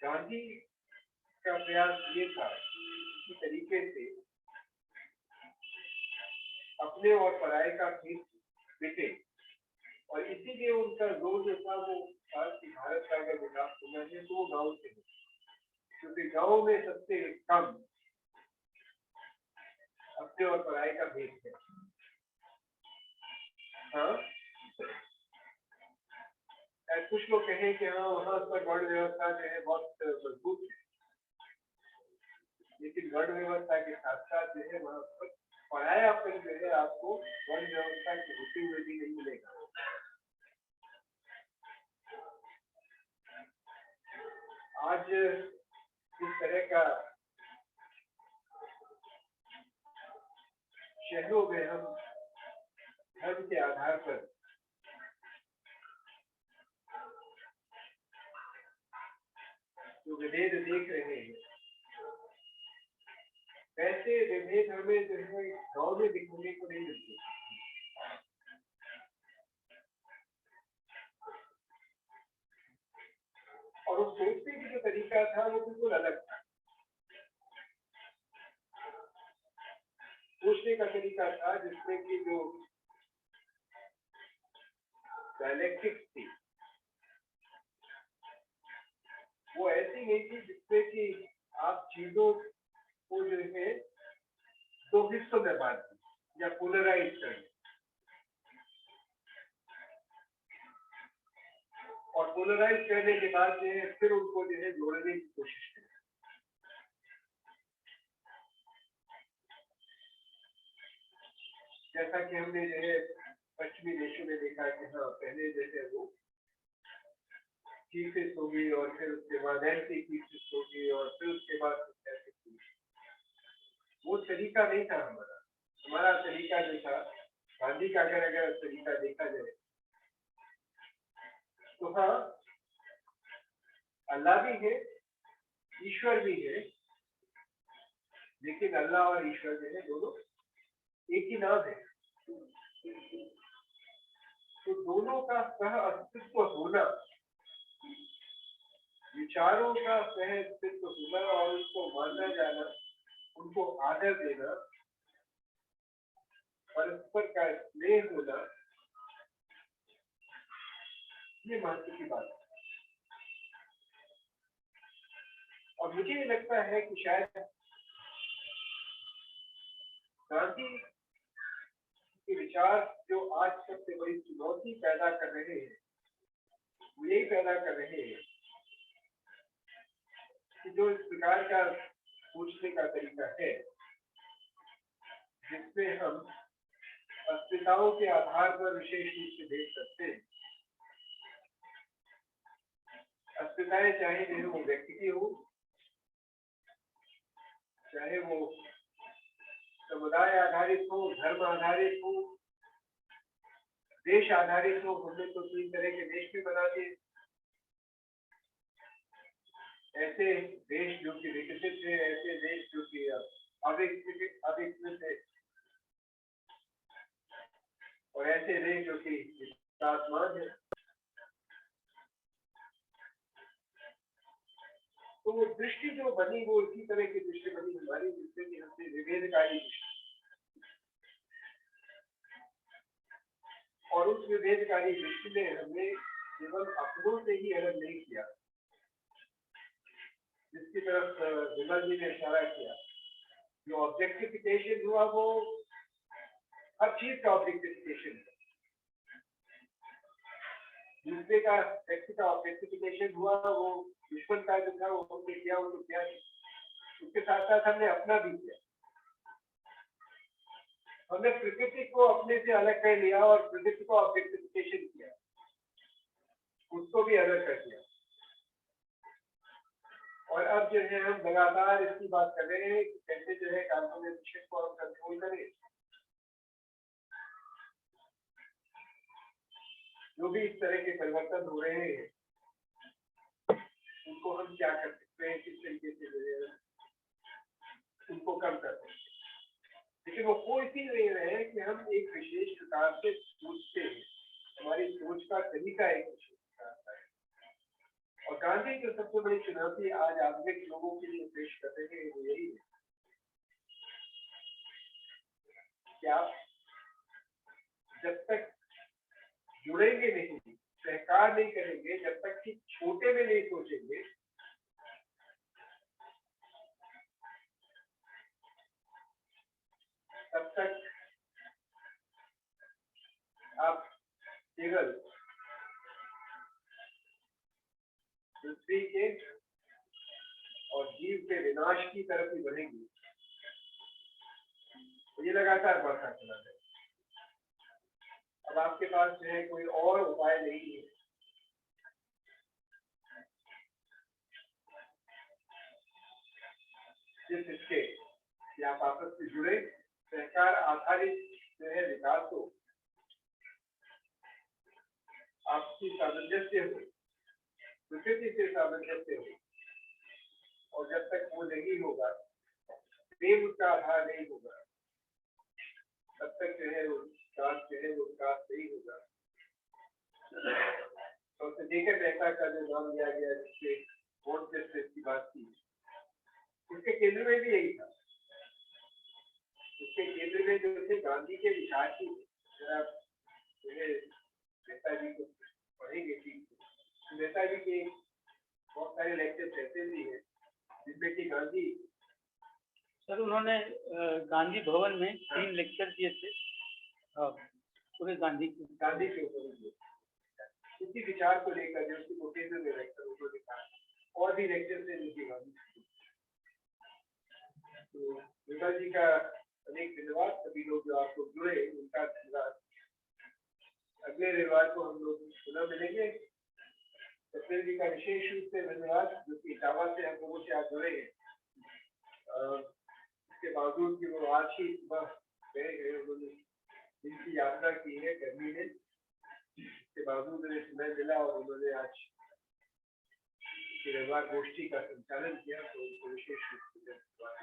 गांधी का प्रयास ये था इसी तरीके से अपने और पराये का भेद मिटे, और इसीलिए उनका जोर जो था वो भारत का अगर विकास होना है तो वो गाँव से हो, क्योंकि गाँव में सबसे कम अपने और पराये का भेद है। हाँ, कुछ लोग कहें कि हाँ वहाँ पर गण व्यवस्था जो है बहुत मजबूत है, लेकिन गण व्यवस्था के साथ साथ जो है वहाँ पर परायापन जो है आपको गण व्यवस्था के होते हुए भी नहीं मिलेगा। आज इस तरह का शहरों में हम धर्म के आधार पर जो विभेद देख रहे हैं, वैसे विभेद हमें जो है गाँव में दिखने को नहीं मिलते। और उस सोचने की जो तरीका था वो बिल्कुल अलग था। सोचने का तरीका था जिसमें कि जो डायलेक्टिक्स थी वो ऐसी नहीं थी जिसमें कि आप चीजों को जो है दो हिस्सों में बांट दें या पोलराइज कर दें, और पोलराइज करने के बाद जो है फिर उनको जो है जोड़ने की कोशिश करें। जैसा कि हमने जो है पश्चिमी देशों में देखा कि हाँ पहले जैसे वो चीफिस होगी और फिर उसके बाद एंटी चीफिस होगी और फिर उसके बाद वो तरीका नहीं था हमारा। हमारा तरीका जो था गांधी का अगर तरीका देखा जाए तो हाँ अल्लाह भी है, ईश्वर भी है, लेकिन अल्लाह और ईश्वर जो है दोनों एक ही नाम है। तो दोनों का सह अस्तित्व होना, विचारों का सह अस्तित्व होना और उसको माना जाना, उनको आदर देना, परस्पर का स्नेह होना, ये महत्व की बात है। और मुझे ये लगता है कि शायद गांधी के विचार जो आज सबसे बड़ी चुनौती पैदा कर रहे हैं वो यही पैदा कर रहे हैं कि जो इस प्रकार का सोचने का तरीका है जिसमें हम अस्मिताओं के आधार पर विशेष रूप से देख सकते हैं। अस्मिताएं चाहे वो व्यक्ति की हो, चाहे वो समुदाय आधारित हो, धर्म आधारित हो, देश आधारित हो। हमने तो 3 तरह के देश भी बना दिए, ऐसे देश जो कि विकसित है, ऐसे देश जो कि अविकसित है, और ऐसे देश जो कि विकासमान है। तो वो दृष्टि जो बनी वो इसी तरह की दृष्टि बनी हमारी, जिससे कि हमने विभेदकारी दृष्टि, और उस विभेदकारी दृष्टि में हमने केवल अपनों से ही अलग नहीं किया, जिसकी तरफ विमल जी ने इशारा किया। जो ऑब्जेक्टिफिकेशन हुआ वो हर चीज का ऑब्जेक्टिफिकेशन है। दूसरे का व्यक्ति का ऑब्जेक्टिफिकेशन हुआ वो दुश्मन का जो था वो हमने किया, वो तो किया नहीं, उसके साथ साथ हमने अपना भी किया। हमने प्रकृति को अपने से अलग कर लिया और प्रकृति को ऑब्जेक्टिफिकेशन किया, उसको भी अलग कर दिया। और अब जो है हम लगातार इसकी बात कर रहे हैं कि कैसे जो है कार्बोनेशन को हम कंट्रोल करें। जो भी इस तरह के परिवर्तन हो रहे हैं उनको हम क्या कर सकते हैं, किस तरीके से जो है उनको कम कर सकते हैं। लेकिन वो कोई भी नहीं रहे कि हम एक विशेष प्रकार से सोचते हैं, हमारी सोच का तरीका एक विशेष प्रकार का है, और गांधी जो सबसे बड़ी चुनौती आज आधुनिक लोगों के लिए पेश कर रहे हैं वो यही है कि आप जब तक जुड़ेंगे नहीं, सहकार नहीं करेंगे, जब तक कि छोटे में नहीं सोचेंगे, तब तक आप केवल पृथ्वी के और जीव के विनाश की तरफ ही बढ़ेंगे। ये लगातार बढ़ता चला है। अब आपके पास जो है कोई और उपाय नहीं है। जिस इसके कि आप आपस में जुड़े, सहकार आधारित जो है विकास हो, आपसी सामंजस्य हो, प्रकृति से सामंजस्य हो, और जब तक वो नहीं होगा, प्रेम उसका आधार नहीं होगा, तब तक जो है वो विकास नहीं होगा। तो जेकब मेहता का जो नाम लिया गया, जिससे वोट जस्टिस की बात की, उसके केंद्र में भी यही था। उसके केंद्र में जो थे गांधी के विचार की, नेताजी को पढ़ेंगे ठीक, नेताजी के बहुत सारे लेक्चर्स ऐसे भी हैं जिसमें कि गांधी सर उन्होंने गांधी भवन में 3 लेक्चर दिए थे पूरे गांधी के ऊपर उसी विचार को लेकर जो उसकी केंद्र में रखकर उन्होंने कहा, और भी लेक्चर थे जिनकी गांधी। तो दुर्गा जी का अनेक धन्यवाद। सभी लोग जो आपको जुड़े उनका धन्यवाद। अगले रविवार को हम लोग पुनः मिलेंगे। सत्येंद्र जी का विशेष रूप से धन्यवाद, जो कि इटावा से हम लोगों से आज जुड़े हैं। इसके बावजूद कि वो आज ही सुबह गए हैं, उन्होंने जिनकी यात्रा की है गर्मी में, इसके बावजूद उन्हें समय मिला और उन्होंने आज रविवार गोष्ठी का संचालन किया, तो उनको विशेष रूप से धन्यवाद।